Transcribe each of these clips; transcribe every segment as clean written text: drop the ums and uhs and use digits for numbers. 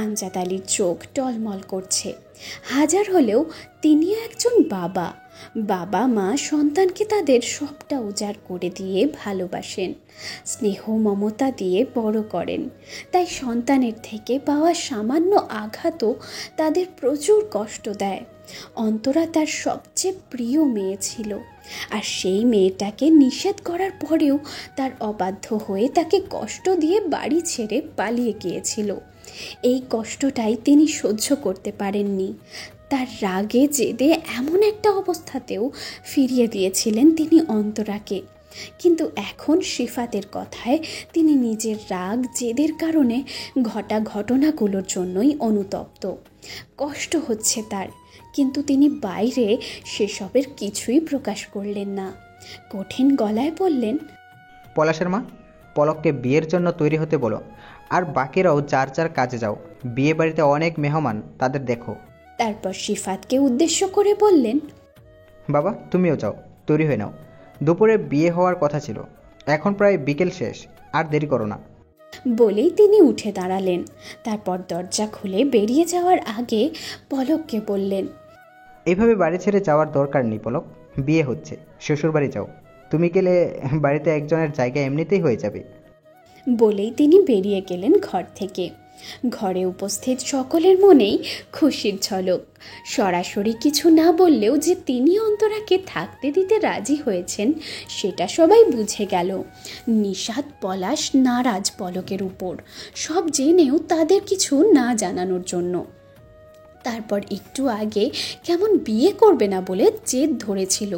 আমজাদ আলীর চোখ টলমল করছে। হাজার হলেও তিনিও একজন বাবা। বাবা মা সন্তানকে তাদের সবটা উজাড় করে দিয়ে ভালোবাসেন, স্নেহ মমতা দিয়ে বড় করেন। তাই সন্তানের থেকে পাওয়া সামান্য আঘাতও তাদের প্রচুর কষ্ট দেয়। অন্তরা তার সবচেয়ে প্রিয় মেয়ে ছিল, আর সেই মেয়েটাকে নিষেধ করার পরেও তার অবাধ্য হয়ে তাকে কষ্ট দিয়ে বাড়ি ছেড়ে পালিয়ে গিয়েছিল। এই কষ্টটাই তিনি সহ্য করতে পারেননি। তার রাগে জেদে এমন একটা অবস্থাতেও ফিরিয়ে দিয়েছিলেন তিনি অন্তরাকে। কিন্তু এখন সিফাতের কথায় তিনি নিজের রাগ জেদের কারণে ঘটা ঘটনাগুলোর জন্যই অনুতপ্ত। কষ্ট হচ্ছে তার, কিন্তু তিনি বাইরে সেসবের কিছুই প্রকাশ করলেন না। কঠিন গলায় বললেন, পলাশের মা, পলককে বিয়ের জন্য তৈরি হতে বলো, আর বাকিরাও যার যার কাজে যাও। বিয়ে বাড়িতে অনেক মেহমান, তাদের দেখো। তারপর সিফাতকে উদ্দেশ্য করে বললেন, বাবা তুমিও যাও, তৈরি হয়ে নাও। দুপুরে বিয়ে হওয়ার কথা ছিল, এখন প্রায় বিকেল শেষ, আর দেরি করো না। বলেই তিনি উঠে দাঁড়ালেন। তারপর দরজা খুলে বেরিয়ে যাওয়ার আগে পলককে বললেন, এইভাবে বাড়ি ছেড়ে যাওয়ার দরকার নেই পলক, বিয়ে হচ্ছে, শ্বশুর বাড়ি যাও। তুমি গেলে বাড়িতে একজনের জায়গা এমনিতেই হয়ে যাবে। বলেই তিনি বেরিয়ে গেলেন ঘর থেকে। ঘরে উপস্থিত সকলের মনেই খুশির ঝলক। সরাসরি কিছু না বললেও যে তিনি অন্তরাকে থাকতে দিতে রাজি হয়েছেন সেটা সবাই বুঝে গেল। নিশাত পলাশ নারাজ পলকের উপর, সব জেনেও তাদের কিছু না জানানোর জন্য। তারপর একটু আগে কেমন বিয়ে করবে না বলে জেদ ধরেছিল।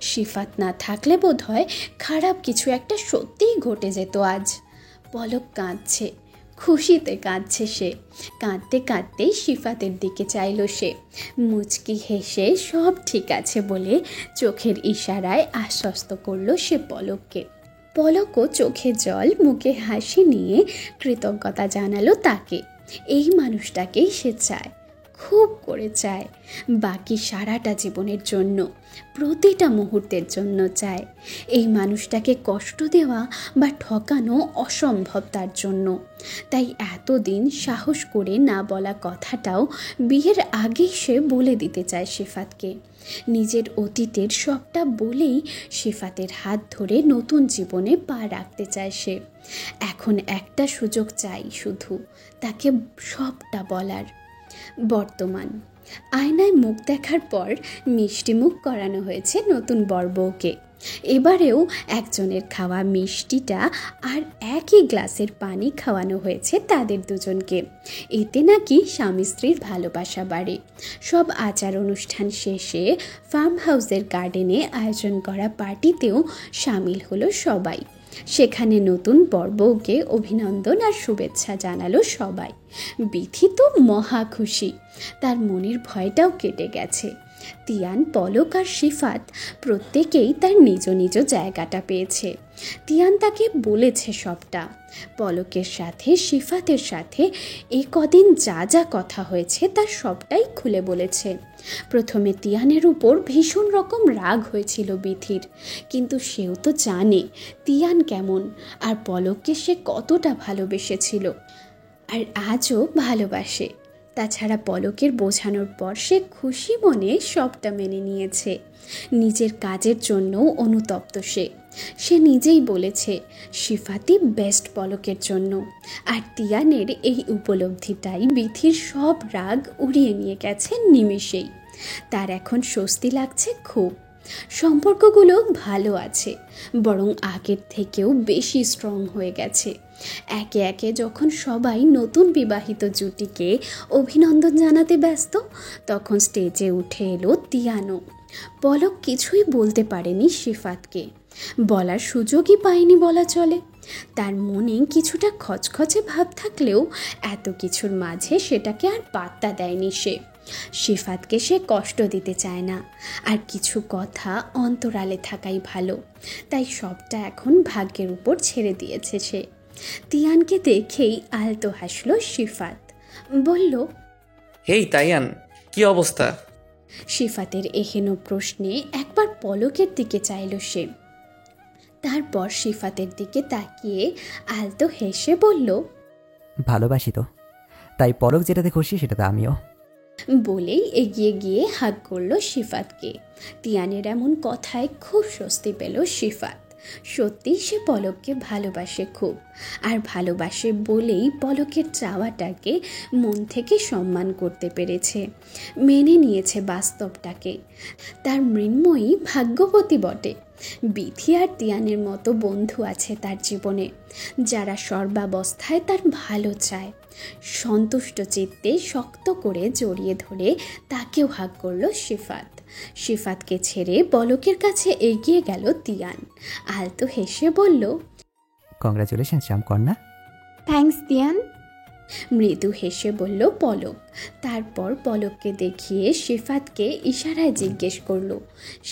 সিফাত না থাকলে বোধহয় খারাপ কিছু একটা সত্যিই ঘটে যেত আজ। পলক কাঁদছে, খুশিতে কাঁদছে সে। কাঁদতে কাঁদতেই সিফাতের দিকে চাইল সে। মুচকি হেসে সব ঠিক আছে বলে চোখের ইশারায় আশ্বস্ত করল সে পলককে। পলকও চোখে জল মুখে হাসি নিয়ে কৃতজ্ঞতা জানালো তাকে। এই মানুষটাকেই সে চায়, খুব করে চায়, বাকি সারাটা জীবনের জন্য, প্রতিটা মুহূর্তের জন্য চায়। এই মানুষটাকে কষ্ট দেওয়া বা ঠকানো অসম্ভব তার জন্য। তাই এতদিন সাহস করে না বলা কথাটাও বিয়ের আগেই সে বলে দিতে চায় সিফাতকে। নিজের অতীতের সবটা বলেই সিফাতের হাত ধরে নতুন জীবনে পা রাখতে চায় সে। এখন একটা সুযোগ চাই শুধু, তাকে সবটা বলার। বর্তমান আয়নায় মুখ দেখার পর মিষ্টি মুখ করানো হয়েছে নতুন বরবউকে। এবারেও একজনের খাওয়া মিষ্টিটা আর একই গ্লাসের পানি খাওয়ানো হয়েছে তাদের দুজনকে। এতে নাকি স্বামী স্ত্রীর ভালোবাসা বাড়ে। সব আচার অনুষ্ঠান শেষে ফার্ম হাউসের গার্ডেনে আয়োজন করা পার্টিতেও সামিল হলো সবাই। সেখানে নতুন বরবউকে অভিনন্দন আর শুভেচ্ছা জানালো সবাই। বিথি তো মহা খুশি, তার মনের ভয়টাও কেটে গেছে। তিয়ান, পলক আর সিফাত প্রত্যেকেই তার নিজ নিজ জায়গাটা পেয়েছে। তিয়ান তাকে বলেছে সবটা। পলকের সাথে সিফাতের সাথে এই কদিন যা যা কথা হয়েছে তার সবটাই খুলে বলেছে। প্রথমে তিয়ানের উপর ভীষণ রকম রাগ হয়েছিল বিথির, কিন্তু সেও তো জানে তিয়ান কেমন আর পলককে সে কতটা ভালোবেসেছিল, আর আজও ভালোবাসে। তাছাড়া পলকের বোঝানোর পর সে খুশি মনে সবটা মেনে নিয়েছে। নিজের কাজের জন্যও অনুতপ্ত সে নিজেই বলেছে সিফাতই বেস্ট পলকের জন্য। আর তিয়ানের এই উপলব্ধিটাই বিথির সব রাগ উড়িয়ে নিয়ে গেছে নিমেষেই। তার এখন স্বস্তি লাগছে খুব। সম্পর্কগুলো ভালো আছে, বরং আগের থেকেও বেশি স্ট্রং হয়ে গেছে। একে একে যখন সবাই নতুন বিবাহিত জুটিকে অভিনন্দন জানাতে ব্যস্ত, তখন স্টেজে উঠে এলো তিয়ানো। পলক কিছুই বলতে পারেনি সিফাতকে, বলার সুযোগই পায়নি বলা চলে। তার মনে কিছুটা খচখচে ভাব থাকলেও এত কিছুর মাঝে সেটাকে আর পাত্তা দেয়নি সে। সিফাতকে সে কষ্ট দিতে চায় না, আর কিছু কথা অন্তরালে থাকাই ভালো। তাই সবটা এখন ভাগ্যের উপর ছেড়ে দিয়েছে সে। তিয়ানকে দেখেই আলতো হাসলো সিফাত, বলল, হেই তাইয়ান, কি অবস্থা? সিফাতের এহেন প্রশ্নে একবার পলকের দিকে চাইল সে। তারপর সিফাতের দিকে তাকিয়ে আলতো হেসে বলল, ভালোবাসি তো, তাই পলক যেটাতে খুশি সেটাতে আমিও। বলেই এগিয়ে গিয়ে হাত করলো সিফাতকে। তিয়ানের এমন কথায় খুব স্বস্তি পেল সিফাত। সত্যি সে পলককে ভালোবাসে খুব, আর ভালোবাসে বলেই পলকের চাওয়াটাকে মন থেকে সম্মান করতে পেরেছে, মেনে নিয়েছে বাস্তবটাকে। তার মৃন্ময়ী ভাগ্যবতী বটে। বিথি আর তিয়ানের মতো বন্ধু আছে তার জীবনে, যারা সর্বাবস্থায় তার ভালো চায়। সন্তুষ্ট চিত্তে শক্ত করে জড়িয়ে ধরে তাকেও হাত করলো সিফাত। সিফাতকে ছেড়ে পলকের কাছে এগিয়ে গেল তিয়ান। আলতো হেসে বলল, কংগ্রাচুলেশন শ্যামকন্যা। Thanks Tian. মৃদু হেসে বলল পলক। তারপর পলককে দেখিয়ে সিফাতকে ইশারায় জিজ্ঞেস করলো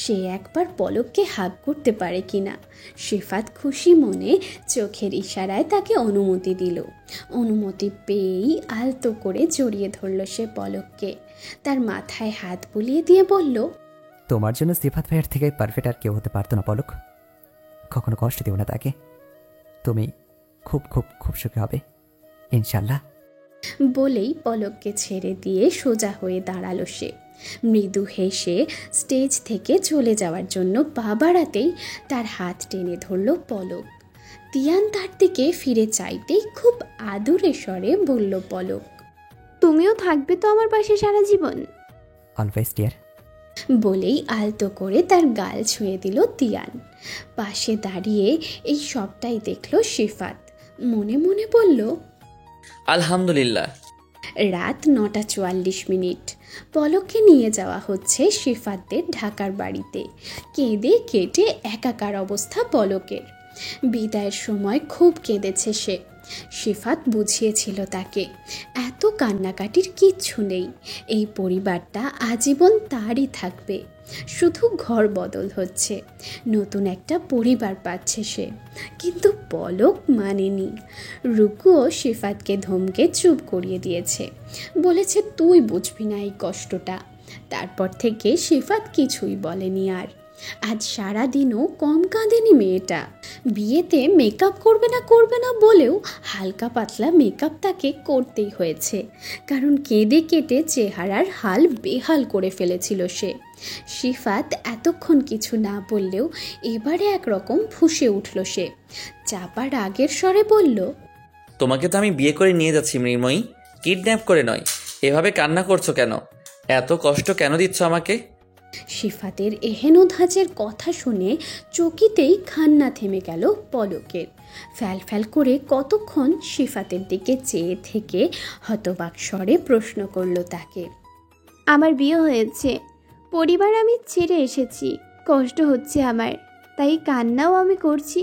সে একবার পলককে হাগ করতে পারে কিনা। সিফাত খুশি মনে চোখের ইশারায় তাকে অনুমতি দিল। অনুমতি পেয়েই আলতো করে জড়িয়ে ধরল সে পলককে। তার মাথায় হাত বুলিয়ে দিয়ে বলল, তোমার জন্য সিফাত ভাইয়ের থেকে পারফেক্ট আর কেউ হতে পারতো না পলক। কখনো কষ্ট দিও না তাকে। তুমি খুব খুব খুব সুখী হবে ইনশাল্লাহ। বলেই পলককে ছেড়ে দিয়ে সোজা হয়ে দাঁড়ালো সে। মৃদু হেসে স্টেজ থেকে চলে যাওয়ার জন্য পা বাড়াতেই তার হাত টেনে ধরল পলক। তিয়ান তার দিকে ফিরে চাইতেই খুব আদুরে স্বরে বলল পলক, তুমিও থাকবে তো আমার পাশে সারা জীবন? Always deer. বলেই আলতো করে তার গাল ছুঁয়ে দিল তিয়ান। পাশে দাঁড়িয়ে এই সবটাই দেখল সিফাত। মনে মনে বলল, আলহামদুলিল্লাহ। রাত 9:44। পলককে নিয়ে যাওয়া হচ্ছে সিফাতদের ঢাকার বাড়িতে। কেঁদে কেটে একাকার অবস্থা পলকের। বিদায়ের সময় খুব কেঁদেছে সে। সিফাত বুঝিয়েছিল তাকে, এত কান্নাকাটির কিচ্ছু নেই। এই পরিবারটা আজীবন তারই থাকবে, শুধু ঘর বদল হচ্ছে, নতুন একটা পরিবার পাচ্ছে সে। কিন্তু পলক মানেনি। রুকুও সিফাতকে ধমকে চুপ করিয়ে দিয়েছে, বলেছে তুই বুঝবি না এই কষ্টটা। তারপর থেকে সিফাত কিছুই বলেনি আর। আজ সারাদিনও কম কাঁদেনি মেয়েটা। বিয়েতে মেকআপ করবে না বলেও হালকা পাতলা মেকআপ তাকে করতেই হয়েছে, কারণ কেঁদে কেটে চেহারার হাল বেহাল করে ফেলেছিল সে। সিফাত এতক্ষণ কিছু না বললেও এবারে একরকম ফুঁসে উঠল সে। চাপার আগের স্বরে বলল, তোমাকে তো আমি বিয়ে করে নিয়ে যাচ্ছি মৃন্ময়ী, কিডন্যাপ করে নয়। এভাবে কান্না করছো কেন? এত কষ্ট কেন দিচ্ছ আমাকে? সিফাতের এহেন ধাঁচের কথা শুনে চকিতেই কান্না থেমে গেল পলকের। ফ্যাল ফ্যাল করে কতক্ষণ সিফাতের দিকে চেয়ে থেকে হতবাক স্বরে প্রশ্ন করল তাকে, আমার বিয়ে হয়েছে, পরিবার আমি ছেড়ে এসেছি, কষ্ট হচ্ছে আমার, তাই কান্নাও আমি করছি।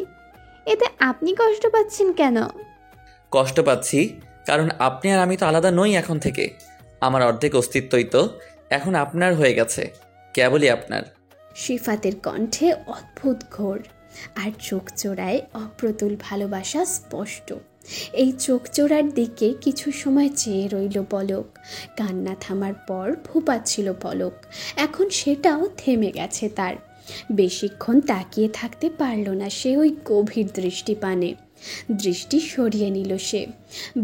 এতে আপনি কষ্ট পাচ্ছেন কেন? কষ্ট পাচ্ছি কারণ আপনি আর আমি তো আলাদা নই এখন থেকে। আমার অর্ধেক অস্তিত্বই তো এখন আপনার হয়ে গেছে, কেবলই আপনার। সিফাতের কণ্ঠে অদ্ভুত ঘোর, আর চোখ জোড়ায় অপ্রতুল ভালোবাসা স্পষ্ট। এই চোখ জোড়ার দিকে কিছু সময় চেয়ে রইল পলক। কান্না থামার পর ফুপাচ্ছিল পলক, এখন সেটাও থেমে গেছে তার। বেশিক্ষণ তাকিয়ে থাকতে পারল না সে ওই গভীর দৃষ্টিপানে। দৃষ্টি সরিয়ে নিল সে।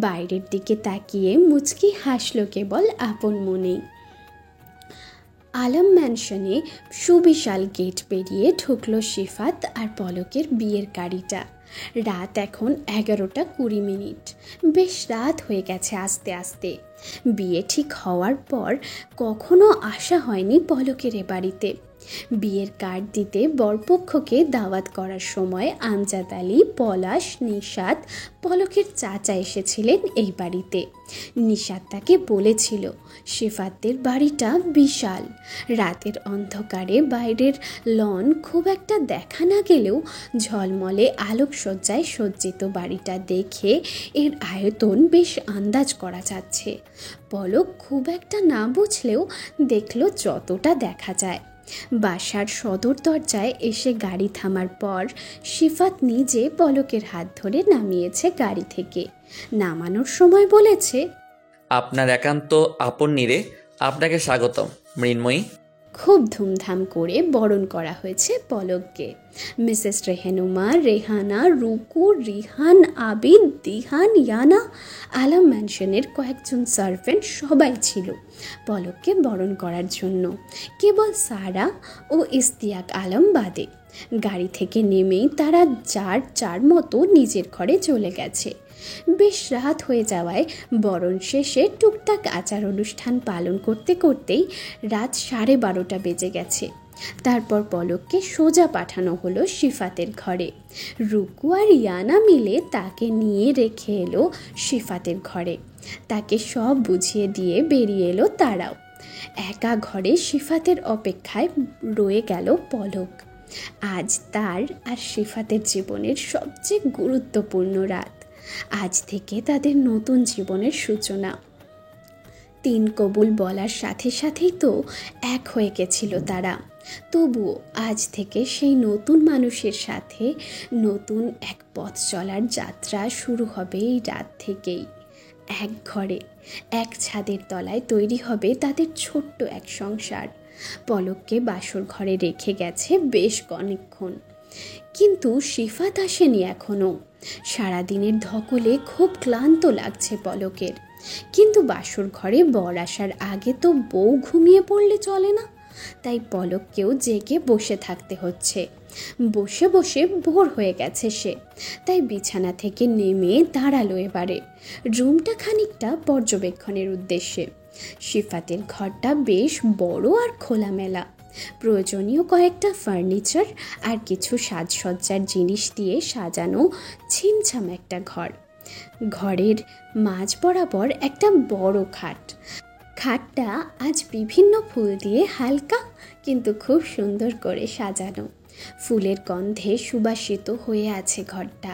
বাইরের দিকে তাকিয়ে মুচকি হাসল কেবল আপন মনেই। আলম ম্যানশনে সুবিশাল গেট পেরিয়ে ঢুকলো সিফাত আর পলকের বিয়ের গাড়িটা। রাত এখন 11:20। বেশ রাত হয়ে গেছে আস্তে আস্তে। বিয়ে ঠিক হওয়ার পর কখনো আসা হয়নি পলকের এ বাড়িতে। বিয়ের কার্ড দিতে বরপক্ষকে দাওয়াত করার সময় আমজাদ আলী, পলাশ, নিশাত, পলকের চাচা এসেছিলেন এই বাড়িতে। নিশাত তাকে বলেছিল সিফাতদের বাড়িটা বিশাল। রাতের অন্ধকারে বাইরের লন খুব একটা দেখা না গেলেও ঝলমলে আলোকসজ্জায় সজ্জিত বাড়িটা দেখে এর আয়তন বেশ আন্দাজ করা যাচ্ছে। পলক খুব একটা না বুঝলেও দেখলো যতটা দেখা যায়। বাসার সদর দরজায় এসে গাড়ি থামার পর সিফাত নিজে পলকের হাত ধরে নামিয়েছে গাড়ি থেকে। নামানোর সময় বলেছে, আপনার একান্ত আপন নিরে আপনাকে স্বাগতম মৃন্ময়ী। খুব ধুমধাম করে বরণ করা হয়েছে পলককে। মিসেস রেহেনুমা, রেহানা, রুকু, রিহান, আবিদ, দিহান, ইয়ানা, আলম ম্যানশনের কয়েকজন সার্ভেন্ট সবাই ছিল পলককে বরণ করার জন্য, কেবল সারা ও ইস্তিয়াক আলম বাদে। গাড়ি থেকে নেমেই তারা যার যার মতো নিজের ঘরে চলে গেছে। বেশ রাত হয়ে যাওয়ায় বরণ শেষে টুকটাক আচার অনুষ্ঠান পালন করতে করতেই রাত 12:30 বেজে গেছে। তারপর পলককে সোজা পাঠানো হলো শিফাতের ঘরে। রুকু আর ইয়ানা মিলে তাকে নিয়ে রেখে এলো শিফাতের ঘরে। তাকে সব বুঝিয়ে দিয়ে বেরিয়ে এলো তারাও। একা ঘরে শিফাতের অপেক্ষায় রয়ে গেল পলক। আজ তার আর শিফাতের জীবনের সবচেয়ে গুরুত্বপূর্ণ রাত। আজ থেকে তাদের নতুন জীবনের সূচনা। 3 কবুল বলার সাথে সাথেই তো এক হয়ে গেছিল তারা। তবুও আজ থেকে সেই নতুন মানুষের সাথে নতুন এক পথ চলার যাত্রা শুরু হবে এই রাত থেকেই। এক ঘরে, এক ছাদের তলায় তৈরি হবে তাদের ছোট্ট এক সংসার। পলককে বাসর ঘরে রেখে গেছে বেশ অনেকক্ষণ, কিন্তু শিফাত আসেনি এখনো। সারাদিনের ধকলে খুব ক্লান্ত লাগছে পলকের, কিন্তু বাসর ঘরে বর আসার আগে তো বউ ঘুমিয়ে পড়লে চলে না, তাই পলককেও জেগে বসে থাকতে হচ্ছে। বসে বসে বোর হয়ে গেছে সে, তাই বিছানা থেকে নেমে দাঁড়ালো এবারে রুমটা খানিকটা পর্যবেক্ষণের উদ্দেশ্যে। শিফাতের ঘরটা বেশ বড় আর খোলামেলা। প্রয়োজনীয় কয়েকটা ফার্নিচার আর কিছু সাজসজ্জার জিনিস দিয়ে সাজানো ছিমছাম একটা ঘর। ঘরের মাঝ বরাবর একটা বড় খাট। খাটটা আজ বিভিন্ন ফুল দিয়ে হালকা কিন্তু খুব সুন্দর করে সাজানো। ফুলের গন্ধে সুবাসিত হয়ে আছে ঘরটা।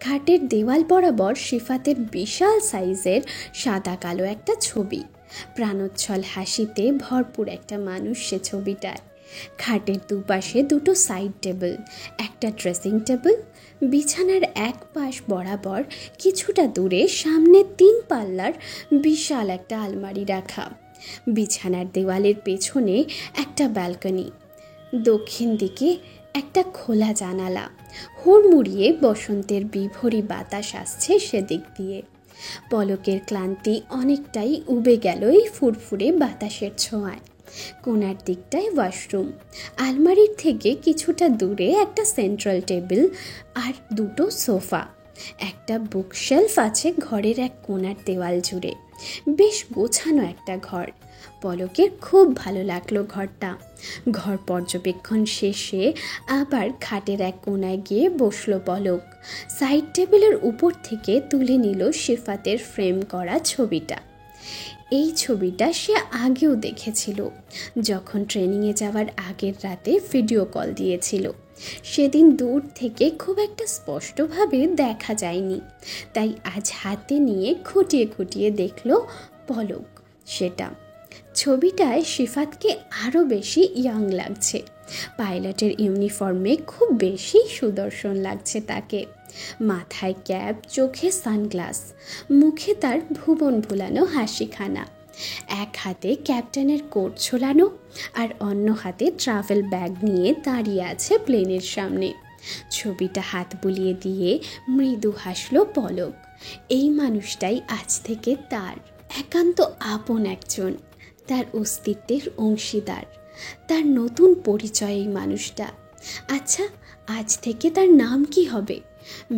খাটের দেওয়াল বরাবর শিফাতের বিশাল সাইজের সাদা কালো একটা ছবি। প্রাণোচ্ছল হাসিতে ভরপুর একটা মানুষ সে ছবিটায়। খাটের দুপাশে 2টো সাইড টেবিল, একটা ড্রেসিং টেবিল। বিছানার এক পাশ বরাবর কিছুটা দূরে সামনে 3 পাল্লার বিশাল একটা আলমারি রাখা। বিছানার দেওয়ালের পেছনে একটা ব্যালকনি। দক্ষিণ দিকে একটা খোলা জানালা। হুড়মুড়িয়ে বসন্তের বিভোরী বাতাস আসছে সেদিক দিয়ে। পলকের ক্লান্তি অনেকটাই উবে গেল এই ফুরফুরে বাতাসের ছোঁয়ায়। কোণার দিকটায় ওয়াশরুম। আলমারির থেকে কিছুটা দূরে একটা সেন্ট্রাল টেবিল আর 2টো সোফা। একটা বুকশেলফ আছে ঘরের এক কোণার দেওয়াল জুড়ে। বেশ গোছানো একটা ঘর। পলকের খুব ভালো লাগলো ঘরটা। ঘর পর্যবেক্ষণ শেষে আবার খাটের এক কোণায় গিয়ে বসলো পলক। সাইড টেবিলের উপর থেকে তুলে নিল শিফাতের ফ্রেম করা ছবিটা। এই ছবিটা সে আগেও দেখেছিল, যখন ট্রেনিংয়ে যাওয়ার আগের রাতে ভিডিও কল দিয়েছিল। সেদিন দূর থেকে খুব একটা স্পষ্টভাবে দেখা যায়নি, তাই আজ হাতে নিয়ে খুঁটিয়ে খুঁটিয়ে দেখল পলক সেটা। ছবিটায় শিফাতকে আরও বেশি ইয়াং লাগছে। পাইলটের ইউনিফর্মে খুব বেশি সুদর্শন লাগছে তাকে। মাথায় ক্যাপ, চোখে সানগ্লাস, মুখে তার ভুবন ভুলানো হাসিখানা। এক হাতে ক্যাপ্টেনের কোট ঝোলানো আর অন্য হাতে ট্রাভেল ব্যাগ নিয়ে দাঁড়িয়ে আছে প্লেনের সামনে। ছবিটা হাত বুলিয়ে দিয়ে মৃদু হাসলো পলক। এই মানুষটাই আজ থেকে তার একান্ত আপন একজন, তার অস্তিত্বের অংশীদার, তার নতুন পরিচয় এই মানুষটা। আচ্ছা, আজ থেকে তার নাম কি হবে?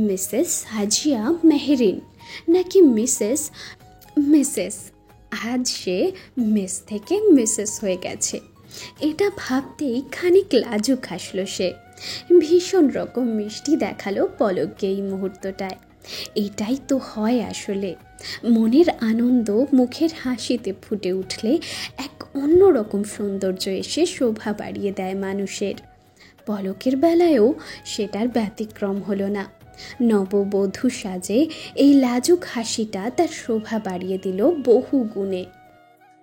মিসেস হাজিয়া মেহরিন নাকি মিসেস? আজ সে মিস থেকে মিসেস হয়ে গেছে। এটা ভাবতেই খানিক লাজুক হাসলো সে। ভীষণ রকম মিষ্টি দেখালো পলককে এই মুহূর্তটায়। এটাই তো হয় আসলে। মনের আনন্দ মুখের হাসিতে ফুটে উঠলে এক অন্যরকম সৌন্দর্য এসে শোভা বাড়িয়ে দেয় মানুষের। পলকের বেলায়ও সেটার ব্যতিক্রম হলো না। নববধূ সাজে এই লাজুক হাসিটা তার শোভা বাড়িয়ে দিল বহু গুণে।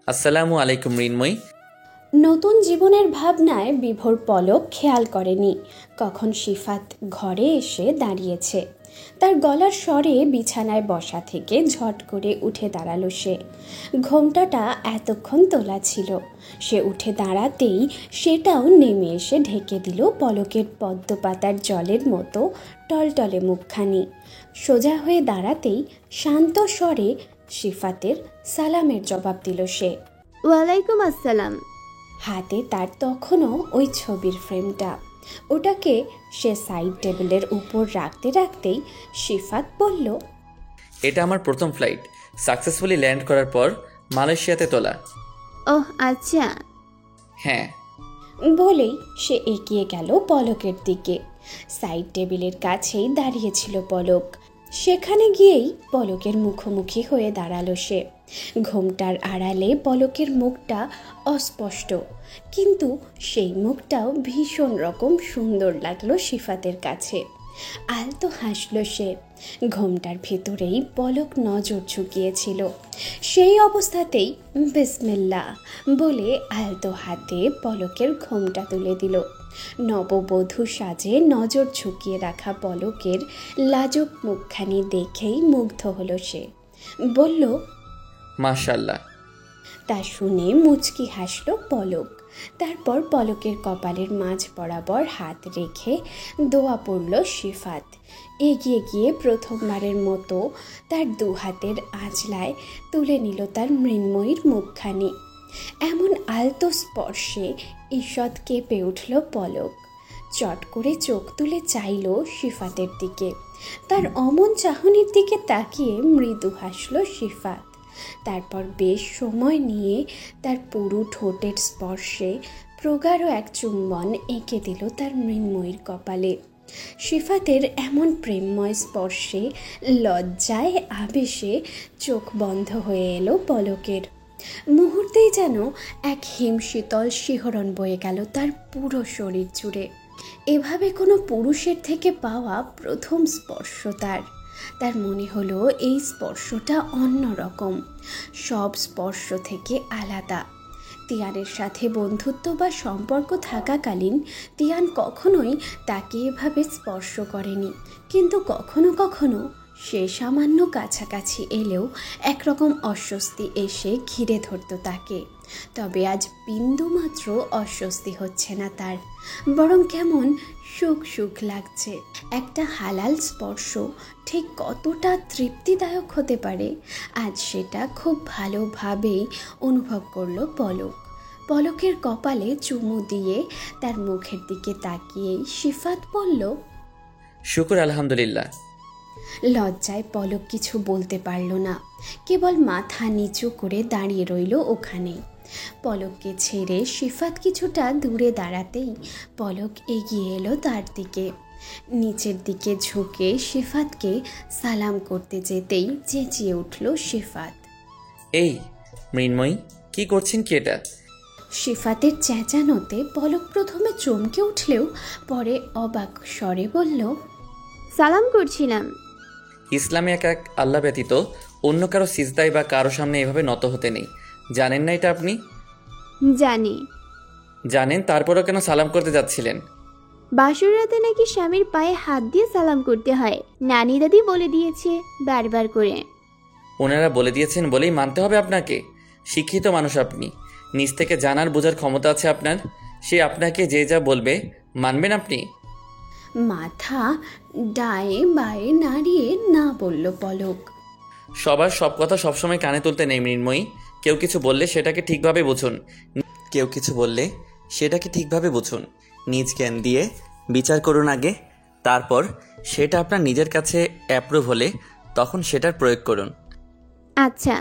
আসসালামু আলাইকুম মৃন্ময়ী। নতুন জীবনের ভাবনায় বিভোর পলক খেয়াল করেনি কখন শিফাত ঘরে এসে দাঁড়িয়েছে। তার গলার স্বরে বিছানায় বসা থেকে ঝট করে উঠে দাঁড়ালো সে। ঘোমটাটা এতক্ষণ তোলা ছিল, সে উঠে দাঁড়াতেই সেটাও নেমে এসে ঢেকে দিল পলকের পদ্ম পাতার জলের মতো টলটলে মুখখানি। সোজা হয়ে দাঁড়াতেই শান্ত স্বরে সিফাতের সালামের জবাব দিল সে। ওয়ালাইকুম আসসালাম। হাতে তার তখনও ওই ছবির ফ্রেমটা। ওটাকে সে সাইড টেবিলের উপর রাখতে রাখতেই সিফাত বলল, এটা আমার প্রথম ফ্লাইট, সাকসেসফুলি ল্যান্ড করার পর মালয়েশিয়াতে তোলা। ওহ আচ্ছা। হ্যাঁ। বলেই সে এগিয়ে গেল পলকের দিকে। সাইড টেবিলের কাছেই দাঁড়িয়েছিল পলক। সেখানে গিয়েই পলকের মুখোমুখি হয়ে দাঁড়ালো সে। ঘোমটার আড়ালে পলকের মুখটা অস্পষ্ট, কিন্তু সেই মুখটাও ভীষণ রকম সুন্দর লাগলো সিফাতের কাছে। আলতো হাসলো সে। ঘোমটার ভেতরেই পলক নজর ঝুঁকিয়েছিল। সেই অবস্থাতেই বিসমিল্লাহ বলে আলতো হাতে পলকের ঘোমটা তুলে দিল। নববধূ সাজে নজর ঝুঁকিয়ে রাখা পলকের লাজুক মুখখানি দেখেই মুগ্ধ হলো সে। বলল, মাশাআল্লাহ। তা শুনে মুচকি হাসল পলক। তারপর পলকের কপালের মাঝ বরাবর হাত রেখে দোয়া পড়ল সিফাত। এগিয়ে গিয়ে প্রথমবারের মতো তার দু হাতের আঁচলায় তুলে নিল তার মৃন্ময়ীর মুখখানি। এমন আলতো স্পর্শে ঈষৎ কেঁপে উঠল পলক। চট করে চোখ তুলে চাইল সিফাতের দিকে। তার অমন চাহনির দিকে তাকিয়ে মৃদু হাসল সিফাত। তারপর বেশ সময় নিয়ে তার পুরো ঠোঁটের স্পর্শে প্রগাঢ় এক চুম্বন এঁকে দিল তার মৃন্ময়ীর কপালে। সিফাতের এমন প্রেমময় স্পর্শে লজ্জায় আবেশে চোখ বন্ধ হয়ে এলো পলকের। মুহূর্তেই যেন এক হিমশীতল শিহরণ বয়ে গেল তার পুরো শরীর জুড়ে। এভাবে কোনো পুরুষের থেকে পাওয়া প্রথম স্পর্শ তার মনে হলো এই স্পর্শটা অন্যরকম, সব স্পর্শ থেকে আলাদা। তিয়ানের সাথে বন্ধুত্ব বা সম্পর্ক থাকাকালীন তিয়ান কখনোই তাকে এভাবে স্পর্শ করেনি, কিন্তু কখনো কখনো সে সামান্য কাছাকাছি এলেও একরকম অস্বস্তি এসে ঘিরে ধরত তাকে। তবে আজ বিন্দুমাত্র অস্বস্তি হচ্ছে না তার, বরং কেমন সুখ সুখ লাগছে। একটা হালাল স্পর্শ ঠিক কতটা তৃপ্তিদায়ক হতে পারে আজ সেটা খুব ভালোভাবেই অনুভব করলো পলক। পলকের কপালে চুমু দিয়ে তার মুখের দিকে তাকিয়েই সিফাত বলল, শুকর আলহামদুলিল্লাহ। লজ্জায় পলক কিছু বলতে পারল না, কেবল মাথা নিচু করে দাঁড়িয়ে রইল ওখানে। পলককে ছেড়ে সিফাত কিছুটা দূরে দাঁড়াতেই পলক এগিয়ে এলো তার দিকে। নিচের দিকে ঝুঁকে সিফাতকে সালাম করতে যেতেই চেঁচিয়ে উঠল সিফাত, এই মৃন্ময়ী, কি করছেন কি এটা? সিফাতের চেঁচানোতে পলক প্রথমে চমকে উঠলেও পরে অবাক স্বরে বলল, সালাম করছিলাম। ইসলামে এক এক আল্লাহ ব্যতীত অন্য কারো সিজদায় বা কারো সামনে এভাবে নত হতে নেই। জানেন না এটা আপনি? জানি। জানেন, তারপরও কেন সালাম করতে যাচ্ছিলেন? বাসর রাতে নাকি স্বামীর পায়ে হাত দিয়ে সালাম করতে হয়, নানি দাদি বলে দিয়েছে বারবার করে। ওনারা বলে দিয়েছেন বলেই মানতে হবে আপনাকে? শিক্ষিত মানুষ আপনি, নিজ থেকে জানার বোঝার ক্ষমতা আছে আপনার। সে আপনাকে যে যা বলবে মানবেন আপনি? মাথা ডায়ে বায়ে নাড়িয়ে না বলল পলক। সবার সব কথা সবসময় কানে তুলতে নেই মৃন্ময়ী। কেউ কিছু বললে সেটাকে ঠিকভাবে বুঝুন। নিজ জ্ঞান দিয়ে বিচার করুন আগে, তারপর সেটা আপনার নিজের কাছে অ্যাপ্রুভ হলে তখন সেটার প্রয়োগ করুন। আচ্ছা।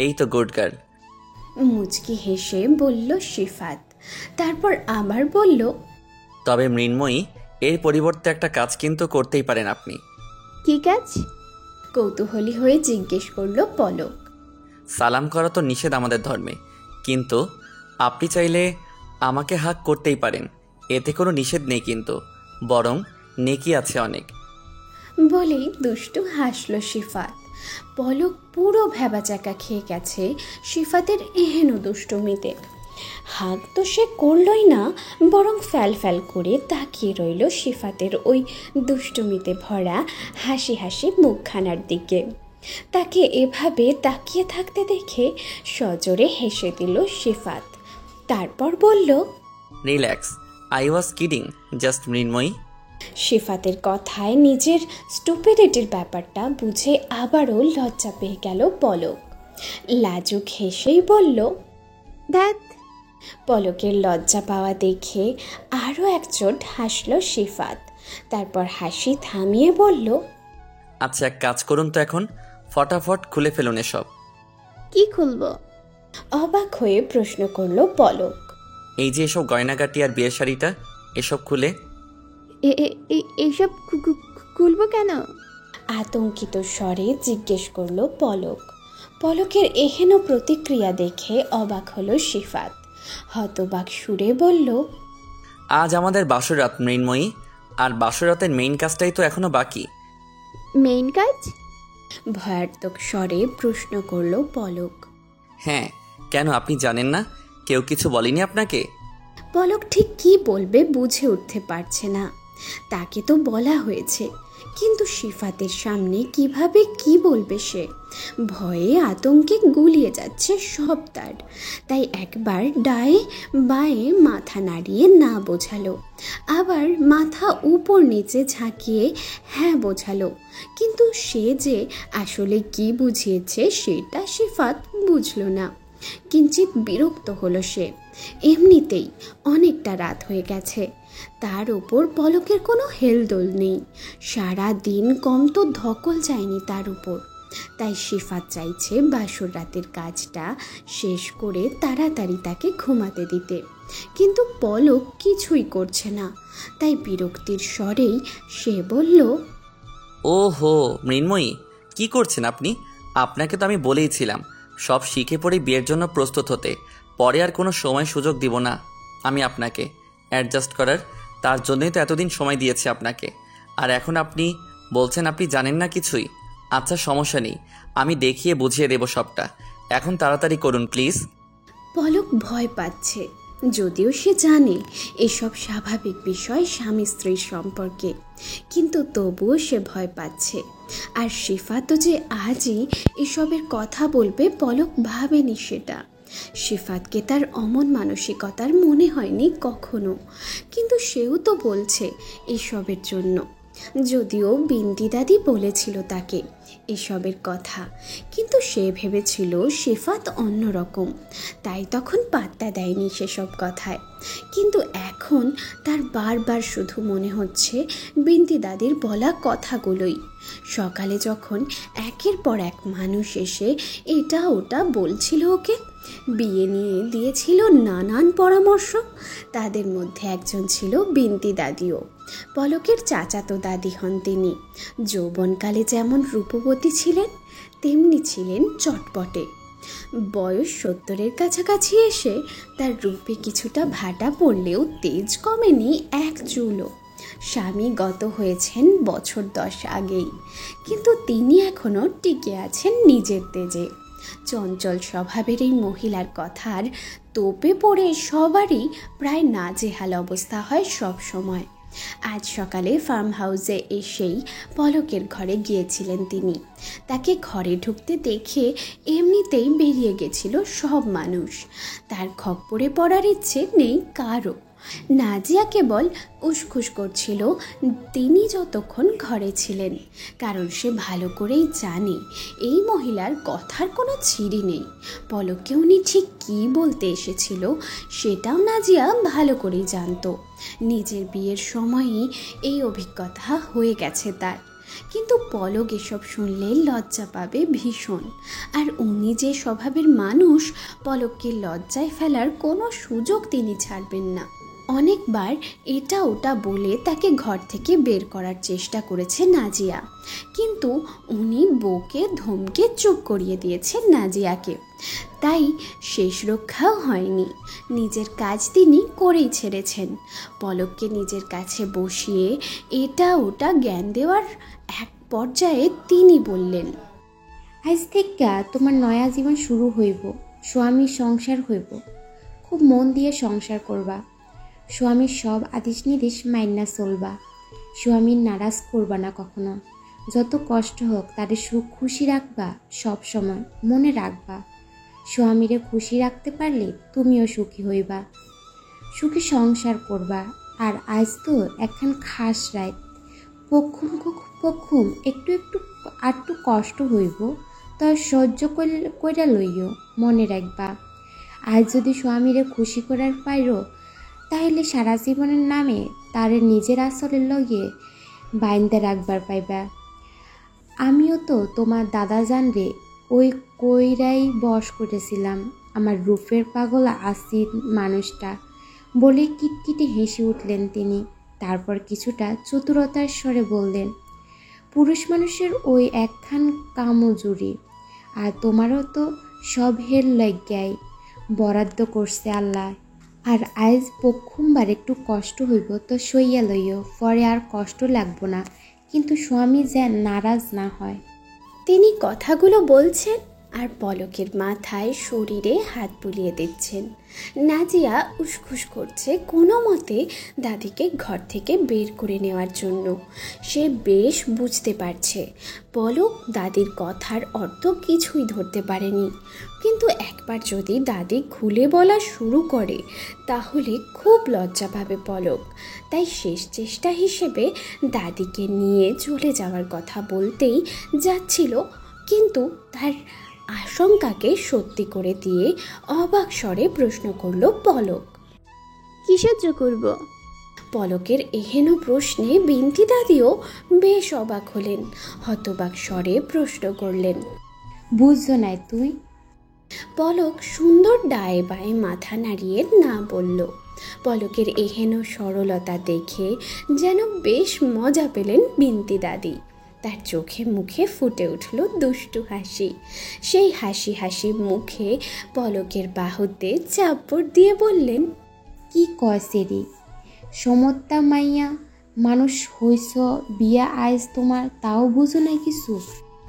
এই তো গুড গার্ল। মুচকি হেসে বলল সিফাত। তারপর আবার বলল, তবে মৃন্ময়ী, এর পরিবর্তে একটা কাজ কিন্তু করতেই পারেন আপনি। কি কাজ? কৌতূহলী হয়ে জিজ্ঞেস করল পলক। সালাম করা তো নিষেধ আমাদের ধর্মে, কিন্তু আপনি চাইলে আমাকে হাক করতেই পারেন। এতে কোনো নিষেধ নেই, কিন্তু বরং নেকি আছে অনেক। বলেই দুষ্টু হাসল সিফাত। পলক পুরো ভ্যাবাচাকা খেয়ে গেছে সিফাতের এহেন দুষ্টুমিতে। হাঁক তো সে করলই না, বরং ফ্যাল ফ্যাল করে তাকিয়ে রইল সিফাতের ওই দুষ্টুমিতে ভরা হাসি হাসি মুখখানার দিকে। তাকে এভাবে তাকিয়ে থাকতে দেখে সজোরে হেসে দিল সিফাত। তারপর বলল, relax, I was kidding, just Mrinmoyee. সিফাতের কথায় নিজের স্টুপিডিটির ব্যাপারটা বুঝে আবারও লজ্জা পেয়ে গেল পলক। লাজুক হেসেই বলল, ধ্যাত। পলকের লজ্জা পাওয়া দেখে আরও একচোট হাসল সিফাত। তারপর হাসি থামিয়ে বলল, আচ্ছা, এক কাজ করুন তো, এখন ফটাফট খুলে ফেলুন এসব। কি খুলবো? অবাক হয়ে প্রশ্ন করল পলক। এই যে এসব গয়নাগাটি আর বিয়ের শাড়িটা, এসব খুলে। এইসব খুলবো কেন? আতঙ্কিত স্বরে জিজ্ঞেস করল পলক। পলকের এহেন প্রতিক্রিয়া দেখে অবাক হলো সিফাত। হতবাক সুরে বলল, আজ আমাদের বাসরাত মৃন্ময়ী, আর বাসরাতের মেইন কাজটাই তো এখনো বাকি। মেইন কাজ? ভয়ার্থক স্বরে প্রশ্ন করল পলক। হ্যাঁ, কেন আপনি জানেন না? কেউ কিছু বলেনি আপনাকে? পলক ঠিক কি বলবে বুঝে উঠতে পারছে না। তাকে তো বলা হয়েছে, কিন্তু সিফাতের সামনে কিভাবে কি বলবে সে? ভয়ে আতঙ্কে গুলিয়ে যাচ্ছে সব তার। তাই একবার ডায়ে বায়ে মাথা নাড়িয়ে না বোঝালো, আবার মাথা উপর নিচে ঝাঁকিয়ে হ্যাঁ বোঝালো। কিন্তু সে যে আসলে কি বুঝিয়েছে সেটা সিফাত বুঝল না। কিঞ্চিত বিরক্ত হলো সে। এমনিতেই অনেকটা রাত হয়ে গেছে, তার ওপর পলকের কোনো হেলদোল নেই। সারা দিন কম তো ধকল যায়নি তার উপর। তাই সিফাত চাইছে বাসর রাতের কাজটা শেষ করে তাড়াতাড়ি তাকে ঘুমাতে দিতে, কিন্তু পলক কিছুই করছে না। তাই বিরক্তির স্বরেই সে বলল, ও হো মৃন্ময়ী, কি করছেন আপনি? আপনাকে তো আমি বলেইছিলাম সব শিখে পড়ে বিয়ের জন্য প্রস্তুত হতে, পরে আর কোনো সময় সুযোগ দিব না আমি আপনাকে অ্যাডজাস্ট করার। তার জন্যই তো এতদিন সময় দিয়েছি আপনাকে, আর এখন আপনি বলছেন আপনি জানেন না কিছুই। আচ্ছা, সমস্যা নেই, আমি দেখিয়ে বুঝিয়ে দেব সবটা। এখন তাড়াতাড়ি করুন প্লিজ। পলক ভয় পাচ্ছে, যদিও সে জানে এসব স্বাভাবিক বিষয় স্বামী স্ত্রীর সম্পর্কে, কিন্তু তবুও সে ভয় পাচ্ছে। আর সিফাতও যে আজই এসবের কথা বলবে পলক ভাবেনি সেটা। সিফাতকে তার অমন মানসিকতার মনে হয়নি কখনো, কিন্তু সেও তো বলছে এসবের জন্য। যদিও বিন্দি দাদি বলেছিল তাকে এসবের কথা, কিন্তু সে ভেবেছিল সিফাত অন্যরকম, তাই তখন পাত্তা দেয়নি সেসব কথায়। কিন্তু এখন তার বারবার শুধু মনে হচ্ছে বিন্দি দাদির বলা কথাগুলোই। সকালে যখন একের পর এক মানুষ এসে এটা ওটা বলছিল ওকে, বিয়ে নিয়ে দিয়েছিল নানান পরামর্শ, তাদের মধ্যে একজন ছিল বিন্তি দাদিও। পলকের চাচাতো দাদি হন তিনি। যৌবনকালে যেমন রূপবতী ছিলেন, তেমনি ছিলেন চটপটে। বয়স 70-এর কাছাকাছি এসে তার রূপে কিছুটা ভাটা পড়লেও তেজ কমেনি এক চুলও। স্বামী গত হয়েছেন বছর 10 আগেই, কিন্তু তিনি এখনও টিকে আছেন নিজের তেজে। চঞ্চল স্বভাবের এই মহিলার কথার তোপে পড়ে সবারই প্রায় নাজেহাল অবস্থা হয় সব সময়। আজ সকালে ফার্ম হাউসে এসেই পলকের ঘরে গিয়েছিলেন তিনি। তাকে ঘরে ঢুকতে দেখে এমনিতেই বেরিয়ে গেছিল সব মানুষ। তার খপ্পরে পড়ার ইচ্ছে নেই কারও। নাজিয়া কেবল উসখুস করছিল তিনি যতক্ষণ ঘরে ছিলেন, কারণ সে ভালো করেই জানে এই মহিলার কথার কোনো ছিঁড়ি নেই। পলককে উনি ঠিক কী বলতে এসেছিল সেটাও নাজিয়া ভালো করেই জানতো। নিজের বিয়ের সময়ই এই অভিজ্ঞতা হয়ে গেছে তার। কিন্তু পলক এসব শুনলে লজ্জা পাবে ভীষণ, আর উনি যে স্বভাবের মানুষ, পলককে লজ্জায় ফেলার কোনো সুযোগ তিনি ছাড়বেন না। অনেকবার এটা ওটা বলে তাকে ঘর থেকে বের করার চেষ্টা করেছে নাজিয়া, কিন্তু উনি বউকে ধমকে চুপ করিয়ে দিয়েছেন নাজিয়াকে। তাই শেষ রক্ষাও হয়নি, নিজের কাজ তিনি করেই ছেড়েছেন। পলককে নিজের কাছে বসিয়ে এটা ওটা জ্ঞান দেওয়ার এক পর্যায়ে তিনি বললেন, আজ থেকে তোমার নয়া জীবন শুরু হইব, স্বামী সংসার হইব। খুব মন দিয়ে সংসার করবা, স্বামীর সব আদেশ নির্দেশ মাইন্না চলবা, স্বামীর নারাজ করবা না কখনো। যত কষ্ট হোক তাদের সুখ খুশি রাখবা, সব সময় মনে রাখবা স্বামীরে খুশি রাখতে পারলে তুমিও সুখী হইবা, সুখী সংসার করবা। আর আজ তো একখান খাস রাত, পক্ষুম একটু একটু কষ্ট হইব, তবে সহ্য কইরা লইও। মনে রাখবা আজ যদি স্বামীরে খুশি করার পাইরো, তাহলে সারা জীবনের নামে তারে নিজের আসলের লগে বাইন্দে রাখবার পাইবা। আমিও তো তোমার দাদা জানরে ওই কইরাই বশ করেছিলাম, আমার রূপের পাগল আসির মানুষটা বলে কিটকিটে হেসে উঠলেন তিনি। তারপর কিছুটা চতুরতার স্বরে বললেন, পুরুষ মানুষের ওই একখান কামজুরি, আর তোমারও তো সব হের লজ্ঞায় বরাদ্দ করছে আল্লাহ। আর আজ পক্ষমবার একটু কষ্ট হইব তো সইয়া লইও, পরে আর কষ্ট লাগবো না, কিন্তু স্বামী যেন নারাজ না হয়। তিনি কথাগুলো বলছেন আর পলকের মাথায় শরীরে হাত বুলিয়ে দিচ্ছেন। নাজিয়া উসখুস করছে কোনো মতে দাদিকে ঘর থেকে বের করে নেওয়ার জন্য। সে বেশ বুঝতে পারছে পলক দাদির কথার অর্থ কিছুই ধরতে পারেনি, কিন্তু একবার যদি দাদি খুলে বলা শুরু করে তাহলে খুব লজ্জা পাবে পলক। তাই শেষ চেষ্টা হিসেবে দাদিকে নিয়ে চলে যাওয়ার কথা বলতেই যাচ্ছিল, কিন্তু তার আশঙ্কাকে সত্যি করে দিয়ে অবাক স্বরে প্রশ্ন করল পলক, কি সহ্য করব? পলকের এহেন প্রশ্নে বিন্তি দাদিও বেশ অবাক হলেন। হতবাক স্বরে প্রশ্ন করলেন, বুঝছো না তুই? পলক সুন্দর ডায়ে বায়ে মাথা নাড়িয়ে না বলল। পলকের এহেন সরলতা দেখে যেন বেশ মজা পেলেন বিন্তি দাদি। তার চোখে মুখে ফুটে উঠল দুষ্টু হাসি। সেই হাসি হাসি মুখে পলকের বাহুতে চাপড় দিয়ে বললেন, কি কয় সেরি, সমত্তা মাইয়া মানুষ হইছ, বিয়া আইজ তোমার, তাও বুঝো না কিছু?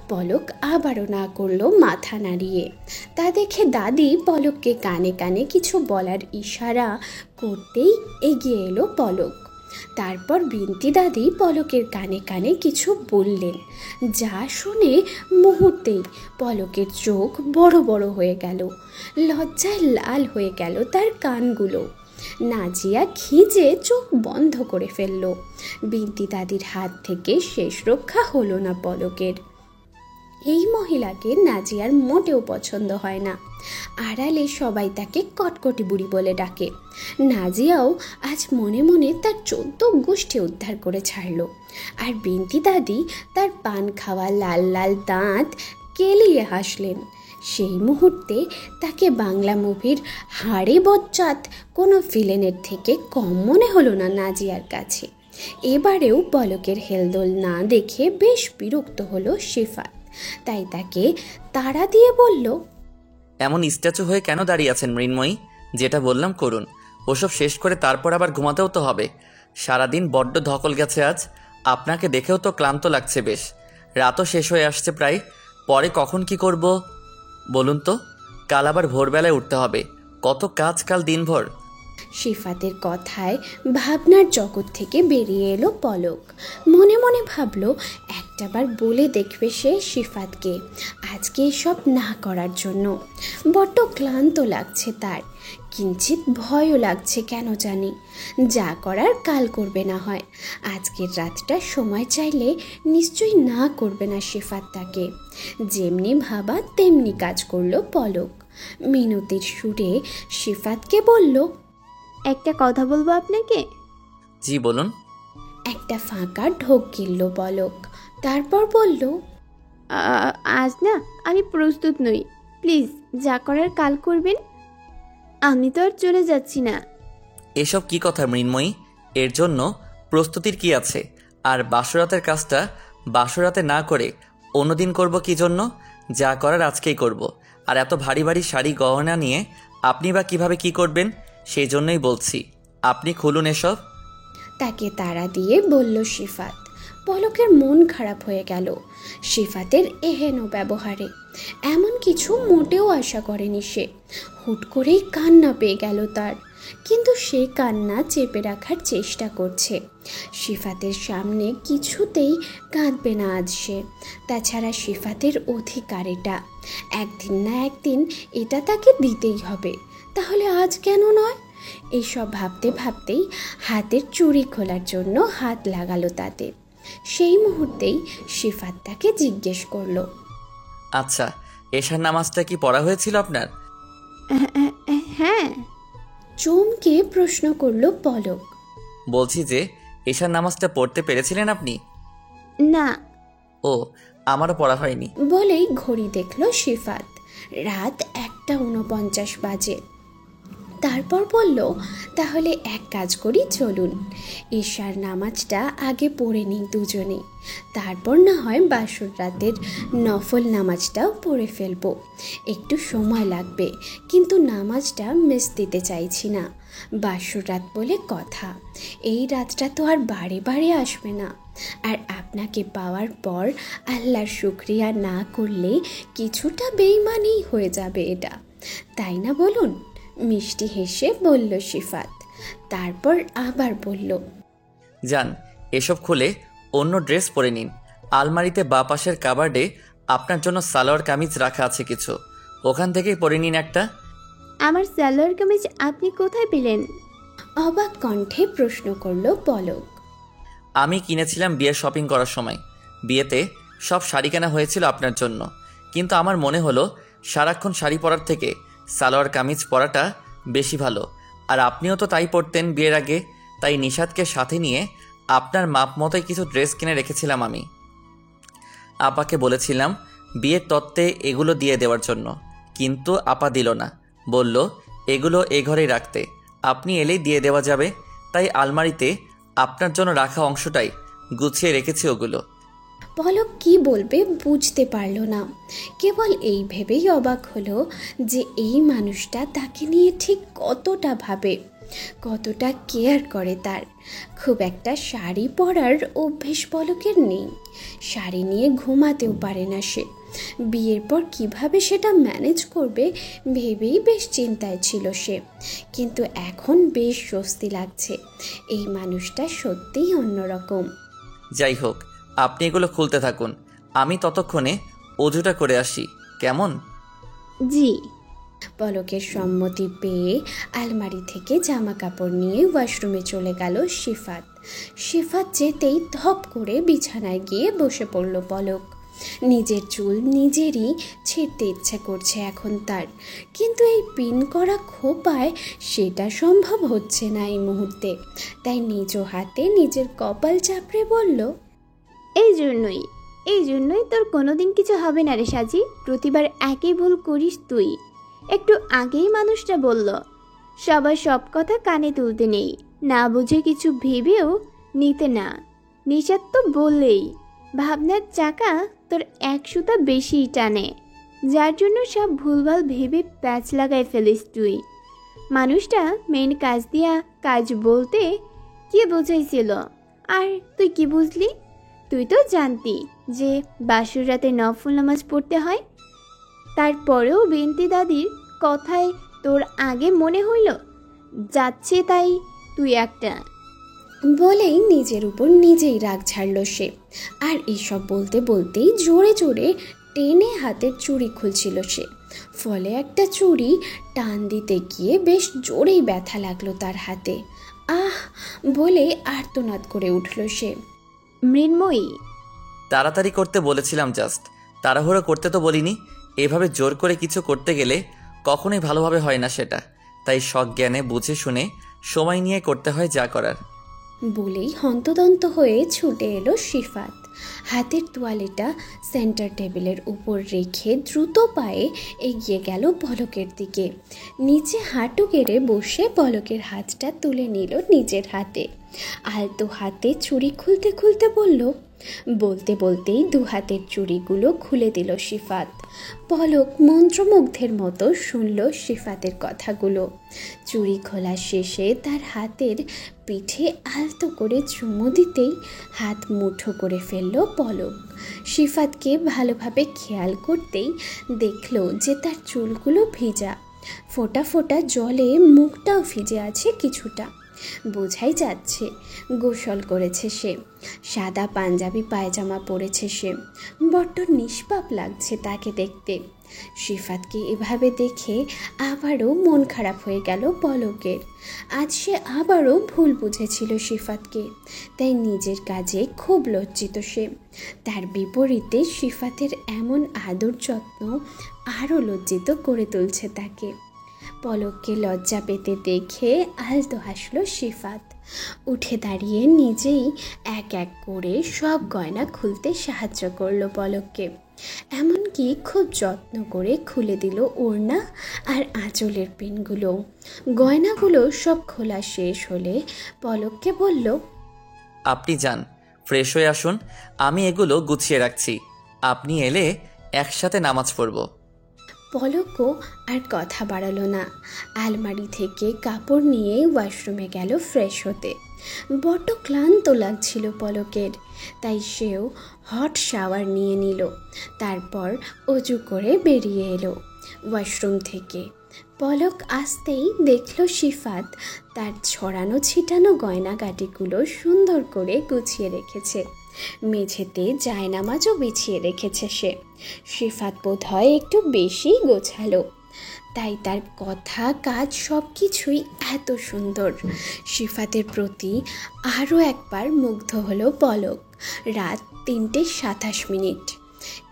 পলক আবারও না করলো মাথা নাড়িয়ে। তা দেখে দাদি পলককে কানে কানে কিছু বলার ইশারা করতেই এগিয়ে এলো পলক। তারপর বিন্তি দাদি পলকের কানে কানে কিছু বললেন, যা শুনে মুহূর্তেই পলকের চোখ বড় বড় হয়ে গেল, লজ্জায় লাল হয়ে গেল তার কানগুলো। নাজিয়া খিজে চোখ বন্ধ করে ফেলল। বিন্তি দাদির হাত থেকে শেষ রক্ষা হলো না পলকের। এই মহিলাকে নাজিয়ার মোটেও পছন্দ হয় না। আড়ালে সবাই তাকে কটকটি বুড়ি বলে ডাকে। নাজিয়াও আজ মনে মনে তার 14 গোষ্ঠী উদ্ধার করে ছাড়ল। আর বিন্তি দাদি তার পান খাওয়া লাল লাল দাঁত কেলিয়ে হাসলেন। সেই মুহূর্তে তাকে বাংলা মুভির হাড়ে বজ্জাত কোনো ভিলেনের থেকে কম মনে হলো না নাজিয়ার কাছে। এবারেও পলকের হেলদোল না দেখে বেশ বিরক্ত হলো সিফাত। তাই তাকে তাড়া দিয়ে বলল, এমন স্ট্যাচু হয়ে কেন দাঁড়িয়ে আছেন মৃন্ময়ী? যেটা বললাম করুন, ওসব শেষ করে তারপর আবার ঘুমাতেও তো হবে। সারাদিন বড্ড ধকল গেছে আজ, আপনাকে দেখেও তো ক্লান্ত লাগছে বেশ। রাতও শেষ হয়ে আসছে প্রায়, পরে কখন কি করব বলুন তো? কাল আবার ভোরবেলায় উঠতে হবে, কত কাজ কাল দিনভর। সিফাতের কথায় ভাবনার জগৎ থেকে বেরিয়ে এলো পলক। মনে মনে ভাবলো একটাবার বলে দেখবে সে সিফাতকে আজকে এসব না করার জন্য। বড্ড ক্লান্ত লাগছে তার, কিঞ্চিত ভয়ও লাগছে কেন জানি। যা করার কাল করবে না হয়, আজকের রাতটা সময় চাইলে নিশ্চয়ই না করবে না সিফাত তাকে। যেমনি ভাবা তেমনি কাজ করলো পলক। মিনতির সুরে সিফাতকে বলল, একটা কথা বলবো আপনাকে। জি বলুন। একটা ফাঁকা ঢোক গিলল পলক। তারপর বলল, আজ না আমি প্রস্তুত নই, প্লিজ যা করার কাল করবেন। আমি তো আর চলে যাচ্ছি না। এসব কি কথা মৃন্ময়ী? এর জন্য প্রস্তুতির কি আছে? আর বাসরাতের কাজটা বাসরাতে না করে অন্যদিন করব কি জন্য? যা করার আজকেই করব। আর এত ভারী ভারী শাড়ি গহনা নিয়ে আপনি বা কিভাবে কি করবেন? সেই জন্যই বলছি, আপনি খুলুন এসব। তাকে তাড়া দিয়ে বলল সিফাত। পলকের মন খারাপ হয়ে গেল সিফাতের এহেন ব্যবহারে। এমন কিছু মোটেও আশা করেনি সে। হুট করেই কান্না পেয়ে গেল তার, কিন্তু সে কান্না চেপে রাখার চেষ্টা করছে। সিফাতের সামনে কিছুতেই কাঁদবে না আজ সে। তাছাড়া সিফাতের অধিকার এটা, একদিন না একদিন এটা তাকে দিতেই হবে। তাহলে আজ কেন নয়? এইসব ভাবতে ভাবতেই হাতের চুড়ি খোলার জন্য হাত লাগালো তাতে। সেই মুহূর্তেই সিফাত তাকে জিজ্ঞেস করলো, আচ্ছা, এশার নামাজটা কি পড়া হয়েছিল আপনার? হ্যাঁ। চমকে প্রশ্ন করলো পলক। বলছি যে এশার নামাজটা পড়তে পেরেছিলেন আপনি? না। ও, আমারও পড়া হয়নি। বলেই ঘড়ি দেখলো সিফাত। রাত 1:49 বাজে। তারপর বলল, তাহলে এক কাজ করি, চলুন ঈশার নামাজটা আগে পড়ে নিই দুজনেই, তারপর না হয় বাসর রাতের নফল নামাজটাও পড়ে ফেলবো। একটু সময় লাগবে, কিন্তু নামাজটা মিস দিতে চাইছি না। বাসর রাত বলে কথা, এই রাতটা তো আর বারে বারে আসবে না। আর আপনাকে পাওয়ার পর আল্লাহর শুকরিয়া না করলে কিছুটা বেইমানি হয়ে যাবে এটা, তাই না বলুন? মিষ্টি হেসে বলল সিফাত। তারপর আবার বলল, যান, এসব খুলে অন্য ড্রেস পরে নিন। আলমারিতে বা পাশের কাবার্ডে আপনার জন্য সালোয়ার কামিজ রাখা আছে কিছু, ওখান থেকেই পরে নিন একটা। আমার সালোয়ার কামিজ আপনি কোথায় পেলেন? অবাক কণ্ঠে প্রশ্ন করল পলক। আমি কিনেছিলাম বিয়ের শপিং করার সময়। বিয়েতে সব শাড়ি কেনা হয়েছিল আপনার জন্য, কিন্তু আমার মনে হলো সারাক্ষণ শাড়ি পরার থেকে সালোয়ার কামিজ পরাটা বেশি ভালো। আর আপনিও তো তাই পরতেন বিয়ের আগে, তাই নিশাদকে সাথে নিয়ে আপনার মাপ মতোই কিছু ড্রেস কিনে রেখেছিলাম আমি। আপাকে বলেছিলাম বিয়ের তত্ত্বে এগুলো দিয়ে দেওয়ার জন্য, কিন্তু আপা দিল না, বলল এগুলো এ ঘরেই রাখতে, আপনি এলেই দিয়ে দেওয়া যাবে। তাই আলমারিতে আপনার জন্য রাখা অংশটাই গুছিয়ে রেখেছি ওগুলো। পলক কি বলবে বুঝতে পারল না। কেবল এই ভেবেই অবাক হলো যে এই মানুষটা তাকে নিয়ে ঠিক কতটা ভাবে, কতটা কেয়ার করে তার। খুব একটা শাড়ি পরার অভ্যেস পলকের নেই, শাড়ি নিয়ে ঘুমাতেও পারে না সে। বিয়ের পর কিভাবে সেটা ম্যানেজ করবে ভেবেই বেশ চিন্তায় ছিল সে, কিন্তু এখন বেশ স্বস্তি লাগছে। এই মানুষটা সত্যিই অন্যরকম। যাই হোক, আপনি এগুলো খুলতে থাকুন, আমি ততক্ষণে অজুটা করে আসি, কেমন? জি। পলকের সম্মতি পেয়ে আলমারি থেকে জামা কাপড় নিয়ে ওয়াশরুমে চলে গেল সিফাত। সিফাত যেতেই ধপ করে বিছানায় গিয়ে বসে পড়ল পলক। নিজের চুল নিজেরই ছিঁড়তে ইচ্ছে করছে এখন তার, কিন্তু এই পিন করা খোপায় সেটা সম্ভব হচ্ছে না এই মুহূর্তে। তাই নিজ হাতে নিজের কপাল চাপড়ে বলল, এই জন্যই তোর কোনোদিন কিছু হবে না রে সাজি। প্রতিবার একই ভুল করিস তুই। একটু আগেই মানুষটা বলল সবার সব কথা কানে তুলতে নেই, না বুঝে কিছু ভেবেও নিতে না। নিশাদ তো বললেই ভাবনার চাকা তোর এক সুতা বেশিই টানে, যার জন্য সব ভুলভাল ভেবে প্যাচ লাগায় ফেলিস তুই। মানুষটা মেন কাজ দিয়া কাজ বলতে কি বোঝাইছিল, আর তুই কি বুঝলি? তুই তো জানতি যে বাসর রাতে নফল নামাজ পড়তে হয়, তারপরেও বিনতি দাদির কথায় তোর আগে মনে হইল যাচ্ছে, তাই তুই একটা। বলেই নিজের উপর নিজেই রাগ ছাড়ল সে। আর এসব বলতে বলতেই জোরে জোরে টেনে হাতের চুড়ি খুলছিল সে। ফলে একটা চুড়ি টান দিতে গিয়ে বেশ জোরেই ব্যথা লাগলো তার হাতে। আহ বলে আর্তনাদ করে উঠল সে। মৃন্ময়ী, তাড়াতাড়ি করতে বলেছিলাম, জাস্ট তাড়াহুড়ো করতে তো বলিনি। এভাবে জোর করে কিছু করতে গেলে কখনোই ভালোভাবে হয় না সেটা, তাই সজ্ঞানে বুঝে শুনে সময় নিয়ে করতে হয় যা করার। বলেই হন্তদন্ত হয়ে ছুটে এলো সিফাত। হাতের তোয়ালেটা সেন্টার টেবিলের উপর রেখে দ্রুত পায়ে এগিয়ে গেল পলকের দিকে। নিচে হাঁটু গেড়ে বসে পলকের হাতটা তুলে নিল নিজের হাতে। আলতো হাতে চুড়ি খুলতে খুলতে বলল, বলতে বলতেই দু হাতের চুড়িগুলো খুলে দিল সিফাত। পলক মন্ত্রমুগ্ধের মতো শুনল সিফাতের কথাগুলো। চুড়ি খোলা শেষে তার হাতের পিঠে আলতো করে চুমু দিতেই হাত মুঠো করে ফেলল পলক। সিফাতকে ভালোভাবে খেয়াল করতেই দেখল যে তার চুলগুলো ভিজা, ফোঁটা ফোঁটা জলে মুখটাও ভিজে আছে কিছুটা। বোঝাই যাচ্ছে গোসল করেছে সে। সাদা পাঞ্জাবি পায়জামা পরেছে সে। বড্ড নিষ্পাপ লাগছে তাকে দেখতে। সিফাতকে এভাবে দেখে আবারও মন খারাপ হয়ে গেল পলকের। আজ সে আবারও ভুল বুঝেছিল সিফাতকে, তাই নিজের কাজে খুব লজ্জিত সে। তার বিপরীতে সিফাতের এমন আদর যত্ন আরও লজ্জিত করে তুলছে তাকে। পলককে লজ্জা পেতে দেখে আলতো হাসল সিফাত। উঠে দাঁড়িয়ে নিজেই এক এক করে সব গয়না খুলতে সাহায্য করলো পলককে। এমনকি খুব যত্ন করে খুলে দিল ওড়না আর আঁচলের পিনগুলো। গয়নাগুলো সব খোলা শেষ হলে পলককে বলল, আপনি যান, ফ্রেশ হয়ে আসুন, আমি এগুলো গুছিয়ে রাখছি। আপনি এলে একসাথে নামাজ পড়ব। পলকও আর কথা বাড়ালো না। আলমারি থেকে কাপড় নিয়ে ওয়াশরুমে গেল ফ্রেশ হতে। বড্ড ক্লান্ত লাগছিল পলকের, তাই সেও হট শাওয়ার নিয়ে নিল। তারপর অজু করে বেরিয়ে এলো ওয়াশরুম থেকে। পলক আসতেই দেখল সিফাত তার ছড়ানো ছিটানো গয়নাগাটিগুলো সুন্দর করে গুছিয়ে রেখেছে। মেঝেতে জায়নামাজও বিছিয়ে রেখেছে সে। সিফাত বোধহয় একটু বেশি গোছালো, তাই তার কথা কাজ সব কিছুই এত সুন্দর। সিফাতের প্রতি আরও একবার মুগ্ধ হলো পলক। রাত 3:27।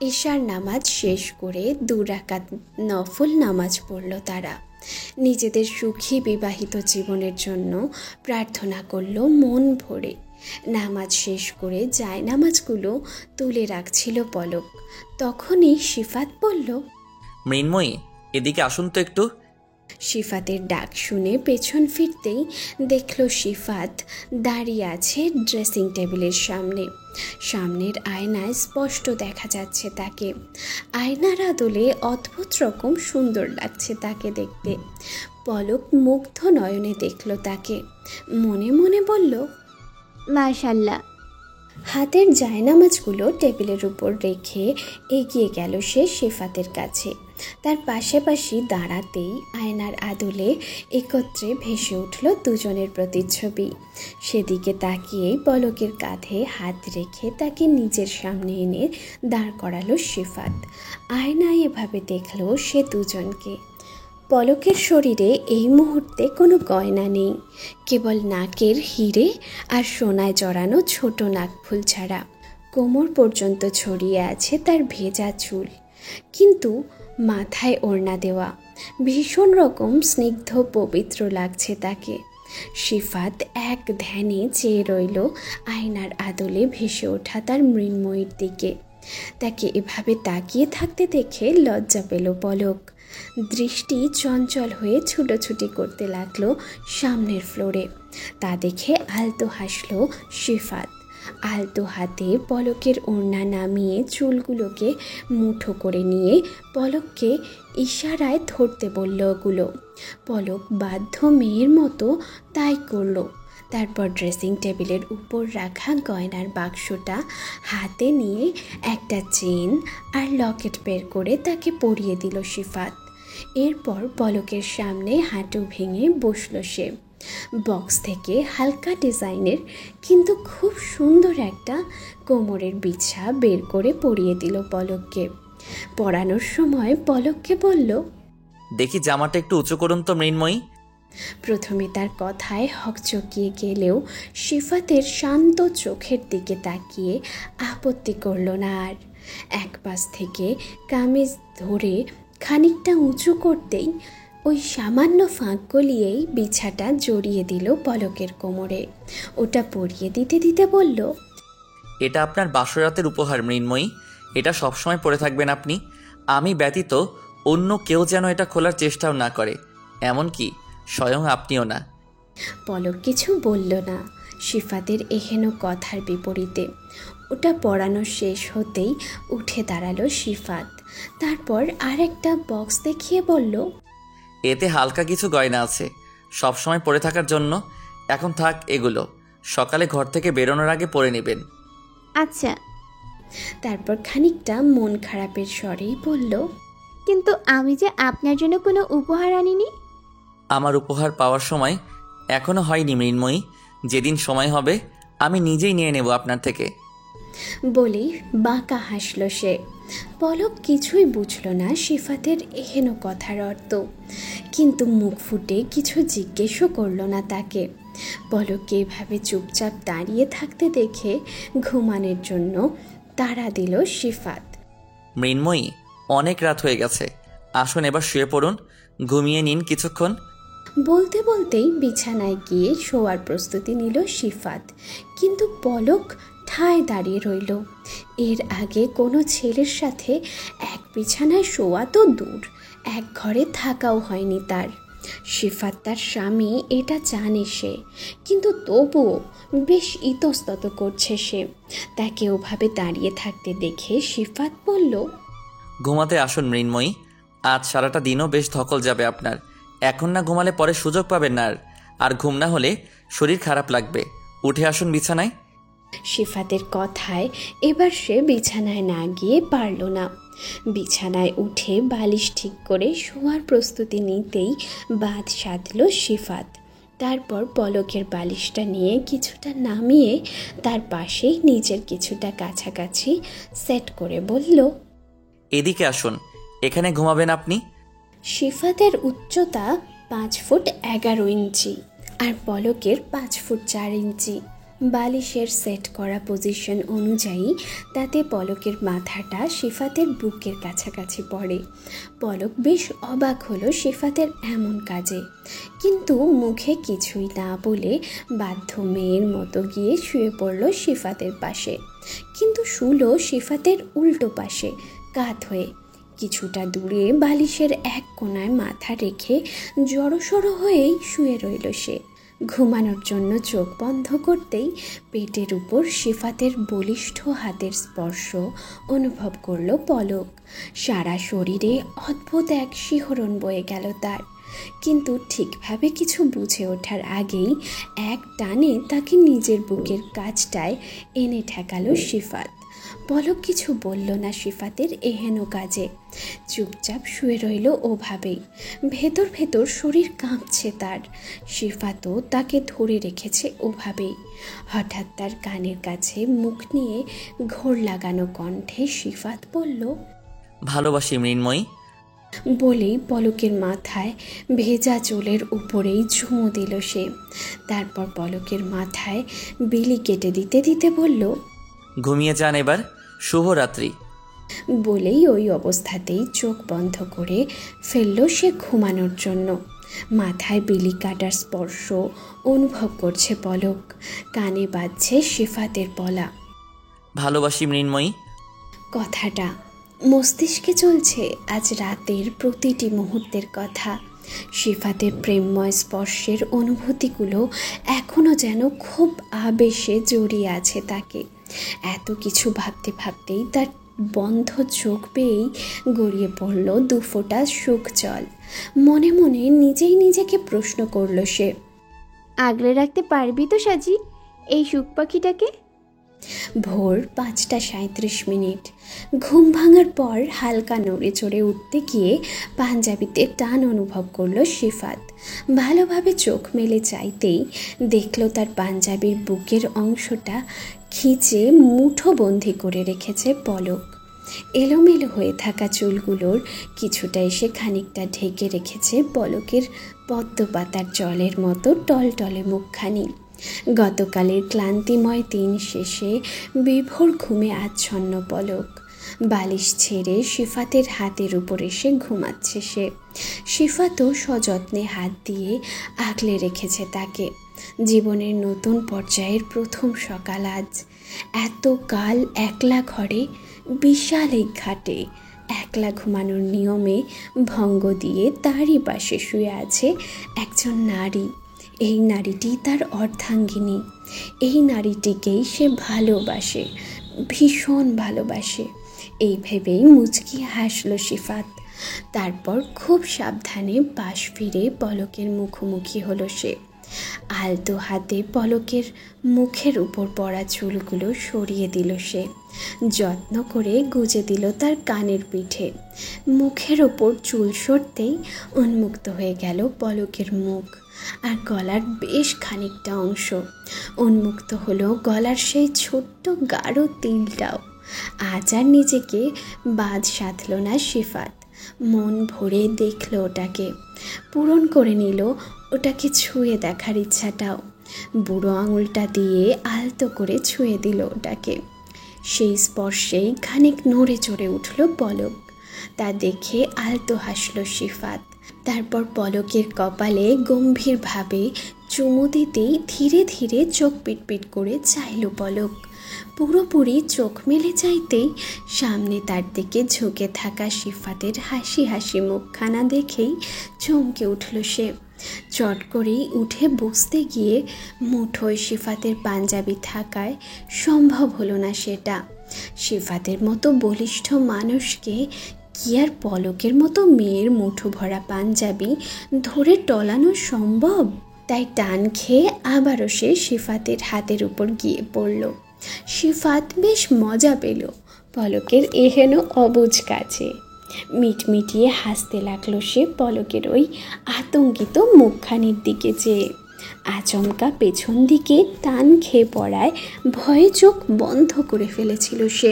এশার নামাজ শেষ করে 2 রাকাত নফল নামাজ পড়ল তারা। নিজেদের সুখী বিবাহিত জীবনের জন্য প্রার্থনা করল মন ভরে। নামাজ শেষ করে জায়নামাজগুলো তুলে রাখছিল পলক। তখনই সিফাত বলল, মৃন্ময়ী, এদিকে আসুন তো একটু। সিফাতের ডাক শুনে পেছন ফিরতেই দেখল সিফাত দাঁড়িয়ে আছে ড্রেসিং টেবিলের সামনে। সামনের আয়নায় স্পষ্ট দেখা যাচ্ছে তাকে। আয়নার আদলে অদ্ভুত রকম সুন্দর লাগছে তাকে দেখতে। পলক মুগ্ধ নয়নে দেখল তাকে। মনে মনে বলল, মাশাল্লাহ। হাতের জায়নামাজগুলো টেবিলের উপর রেখে এগিয়ে গেল সে সিফাতের কাছে। তার পাশাপাশি দাঁড়াতেই আয়নার আদলে একত্রে ভেসে উঠল দুজনের প্রতিচ্ছবি। সেদিকে তাকিয়েই পলকের কাঁধে হাত রেখে তাকে নিজের সামনে এনে দাঁড় করালো সিফাত। আয়নায় এভাবে দেখল সে দুজনকে। পলকের শরীরে এই মুহূর্তে কোনো গয়না নেই, কেবল নাকের হিরে আর সোনায় জড়ানো ছোট নাকফুল ছাড়া। কোমর পর্যন্ত ছড়িয়ে আছে তার ভেজা চুল, কিন্তু মাথায় ওড়না দেওয়া। ভীষণ রকম স্নিগ্ধ পবিত্র লাগছে তাকে। সিফাত এক ধ্যানে চেয়ে রইল আয়নার আদলে ভেসে ওঠা তার মৃন্ময়ীর দিকে। তাকে এভাবে তাকিয়ে থাকতে দেখে লজ্জা পেল পলক। দৃষ্টি চঞ্চল হয়ে ছুটোছুটি করতে লাগলো সামনের ফ্লোরে। তা দেখে আলতো হাসলো সিফাত। আলতো হাতে পলকের ওড়না নামিয়ে চুলগুলোকে মুঠো করে নিয়ে পলককে ইশারায় ধরতে বলল ওগুলো। পলক বাধ্য মেয়ের মতো তাই করলো। তারপর ড্রেসিং টেবিলের উপর রাখা গয়নার বাক্সটা হাতে নিয়ে একটা চেন আর লকেট বের করে তাকে পরিয়ে দিল সিফাত। এরপর পলকের সামনে হাঁটু ভেঙে বসল সে। বক্স থেকে হালকা ডিজাইনের কিন্তু খুব সুন্দর একটা কোমরের বিছা বের করে পরিয়ে দিল পলককে। পরানোর সময় পলককে বলল, দেখি জামাটা একটু উঁচু করুন তো মৃন্ময়ী। প্রথমে তার কথায় হকচকিয়ে গেলেও সিফাতের শান্ত চোখের দিকে তাকিয়ে আপত্তি করল না আর। এক পাশ থেকে কামিজ ধরে খানিকটা উঁচু করতেই ওই সামান্য ফাঁক গলিয়েই বিছাটা জড়িয়ে দিল পলকের কোমরে। ওটা পরিয়ে দিতে দিতে বলল, এটা আপনার বাসরাতের উপহার মৃন্ময়ী, এটা সবসময় পরে থাকবেন আপনি। আমি ব্যতীত অন্য কেউ যেন এটা খোলার চেষ্টাও না করে, এমনকি স্বয়ং আপনিও না। পলক কিছু বলল না সিফাতের এহেন কথার বিপরীতে। ওটা পড়ানো শেষ হতেই উঠে দাঁড়ালো সিফাত। তারপর আরেকটা বক্স দেখিয়ে বলল, এতে হালকা কিছু গয়না আছে, সব সময় পরে থাকার জন্য। এখন থাক এগুলো, সকালে ঘর থেকে বেরোনোর আগে পরে নেবেন। আচ্ছা, তারপর খানিকটা মন খারাপের স্বরেই বলল, কিন্তু আমি যে আপনার জন্য কোনো উপহার আনিনি। আমার উপহার পাওয়ার সময় এখনো হয়নি মৃন্ময়ী, যেদিন সময় হবে আমি নিজেই নিয়ে নেব আপনার থেকে। বলেই বাঁকা হাসল সে। পলক কিছুই বুঝল না সিফাতের এহেন কথার অর্থ, কিন্তু মুখ ফুটে কিছু জিজ্ঞেসও করল না তাকে। পলককে এভাবে চুপচাপ দাঁড়িয়ে থাকতে দেখে ঘুমানোর জন্য তাড়া দিল সিফাত। মৃন্ময়ী, অনেক রাত হয়ে গেছে, আসুন এবার শুয়ে পড়ুন, ঘুমিয়ে নিন কিছুক্ষণ। বলতে বলতেই বিছানায় গিয়ে শোয়ার প্রস্তুতি নিল সিফাত, কিন্তু পলক ঠায় দাঁড়িয়ে রইল। এর আগে কোনো ছেলের সাথে এক বিছানায় শোয়া তো দূর, এক ঘরে থাকাও হয়নি তার। সিফাত তার স্বামী এটা জানে সে, কিন্তু তবুও বেশ ইতস্তত করছে সে। তাকে ওভাবে দাঁড়িয়ে থাকতে দেখে সিফাত বলল, ঘুমাতে আসুন মৃন্ময়ী, আজ সারাটা দিনও বেশ ধকল যাবে আপনার। এখন না ঘুমালে পরে সুযোগ পাবেন না, আর ঘুম না হলে শরীর খারাপ লাগবে। উঠে আসুন বিছানায়। সিফাতের কথায় এবার সে বিছানায় না গিয়ে পারল না। বিছানায় উঠে বালিশ ঠিক করে শোয়ার প্রস্তুতি নিতেই বাদ সাধল সিফাত। তারপর পলকের বালিশটা নিয়ে কিছুটা নামিয়ে তার পাশেই নিজের কিছুটা কাছাকাছি সেট করে বলল, এদিকে আসুন, এখানে ঘুমাবেন আপনি। সিফাতের উচ্চতা 5 ফুট 11 ইঞ্চি আর পলকের 5 ফুট 4 ইঞ্চি। বালিশের সেট করা পজিশন অনুযায়ী তাতে পলকের মাথাটা সিফাতের বুকের কাছাকাছি পড়ে। পলক বেশ অবাক হলো সিফাতের এমন কাজে, কিন্তু মুখে কিছুই না বলে বাধ্য মেয়ের মতো গিয়ে শুয়ে পড়ল সিফাতের পাশে, কিন্তু শুলো সিফাতের উল্টো পাশে কাত হয়ে। কিছুটা দূরে বালিশের এক কোণায় মাথা রেখে জড়সড় হয়েই শুয়ে রইল সে। ঘুমানোর জন্য চোখ বন্ধ করতেই পেটের উপর সিফাতের বলিষ্ঠ হাতের স্পর্শ অনুভব করল পলক। সারা শরীরে অদ্ভুত এক শিহরণ বয়ে গেল তার, কিন্তু ঠিকভাবে কিছু বুঝে ওঠার আগেই এক টানে তাকে নিজের বুকের কাছটায় এনে ঠেকালো সিফাত। পলক কিছু বলল না সিফাতের এহেন কাজে, চুপচাপ শুয়ে রইল ওভাবেই। ভেতর ভেতর শরীর কাঁপছে তার। সিফাতও তাকে ধরে রেখেছে ওভাবেই। হঠাৎ তার কানের কাছে মুখ নিয়ে ঘোর লাগানো কণ্ঠে সিফাত বলল, ভালোবাসি মৃন্ময়ী। বলেই পলকের মাথায় ভেজা চুলের উপরেই ঝুমু দিল সে। তারপর পলকের মাথায় বিলি কেটে দিতে দিতে বলল, ঘুমিয়ে যান এবার, শুভরাত্রি। বলেই ওই অবস্থাতেই চোখ বন্ধ করে ফেলল সে ঘুমানোর জন্য। মাথায় বিলি কাটার স্পর্শ অনুভব করছে পলক, কানে বাজছে সিফাতের বলা, ভালোবাসি মৃন্ময়ী। কথাটা মস্তিষ্কে চলছে আজ রাতের প্রতিটি মুহূর্তের কথা। সিফাতের প্রেমময় স্পর্শের অনুভূতিগুলো এখনও যেন খুব আবেশে জড়িয়ে আছে তাকে। এত কিছু ভাবতে ভাবতেই তার বন্ধ চোখ বেয়েই গড়িয়ে পড়ল দুফোঁটা সুখ জল। মনে মনে নিজেই নিজেকে প্রশ্ন করল সে, আগলে রাখতে পারবি তো সাজি এই সুখ পাখিটাকে? ভোর 5:37। ঘুম ভাঙার পর হালকা নড়ে চড়ে উঠতে গিয়ে পাঞ্জাবিতে টান অনুভব করল সিফাত। ভালোভাবে চোখ মেলে চাইতেই দেখল তার পাঞ্জাবির বুকের অংশটা খিঁচে মুঠোবন্দি করে রেখেছে পলক। এলোমেলো হয়ে থাকা চুলগুলোর কিছুটা এসে খানিকটা ঢেকে রেখেছে পলকের পদ্ম পাতার জলের মতো টলটলে মুখখানি। গতকালের ক্লান্তিময় দিন শেষে বিভোর ঘুমে আচ্ছন্ন পলক। বালিশ ছেড়ে সিফাতের হাতের উপর এসে ঘুমাচ্ছে সে। সিফাতও সযত্নে হাত দিয়ে আগলে রেখেছে তাকে। জীবনের নতুন পর্যায়ের প্রথম সকাল আজ। এত কাল একলা ঘরে, বিশাল এই ঘাটে একলা ঘুমানোর নিয়মে ভঙ্গ দিয়ে তারই পাশে শুয়ে আছে একজন নারী। এই নারীটি তার অর্ধাঙ্গিনী। এই নারীটিকেই সে ভালোবাসে, ভীষণ ভালোবাসে। এই ভেবেই মুচকি হাসলো সিফাত। তারপর খুব সাবধানে পাশ ফিরে পলকের মুখোমুখি হলো সে। আলতো হাতে পলকের মুখের উপর পড়া চুলগুলো সরিয়ে দিল সে। যত্ন করে গুজে দিল তার কানের পিঠে। মুখের ওপর চুল সরতেই উন্মুক্ত হয়ে গেল পলকের মুখ আর গলার বেশ খানিকটা অংশ। উন্মুক্ত হলো গলার সেই ছোট্ট গাঢ় তিলটাও। আজ আর নিজেকে বাদ সাধল না সিফাত। মন ভরে দেখল ওটাকে, পূরণ করে নিল ওটাকে ছুঁয়ে দেখার ইচ্ছাটাও। বুড়ো আঙুলটা দিয়ে আলতো করে ছুঁয়ে দিল ওটাকে। সেই স্পর্শেই খানিক নড়ে চড়ে উঠল পলক। তা দেখে আলতো হাসল সিফাত। তারপর পলকের কপালে গম্ভীরভাবে চুমু দিতেই ধীরে ধীরে চোখ পিটপিট করে চাইল পলক। পুরোপুরি চোখ মেলে চাইতেই সামনে তার দিকে ঝুঁকে থাকা সিফাতের হাসি হাসি মুখখানা দেখেই চমকে উঠল সে। চট করেই উঠে বসতে গিয়ে মুঠোয় সিফাতের পাঞ্জাবি থাকায় সম্ভব হলো না সেটা। সিফাতের মতো বলিষ্ঠ মানুষকে কি আর পলকের মতো মেয়ের মুঠো ভরা পাঞ্জাবি ধরে টলানো সম্ভব? তাই টান খেয়ে আবারও সে সিফাতের হাতের উপর গিয়ে পড়ল। সিফাত বেশ মজা পেল পলকের এহেন অবুঝ কাছে। মিটমিটিয়ে হাসতে লাগলো সে পলকের ওই আতঙ্কিত মুখখানির দিকে চেয়ে। আচমকা পেছন দিকে টান খেয়ে পড়ায় ভয়ে চোখ বন্ধ করে ফেলেছিল সে।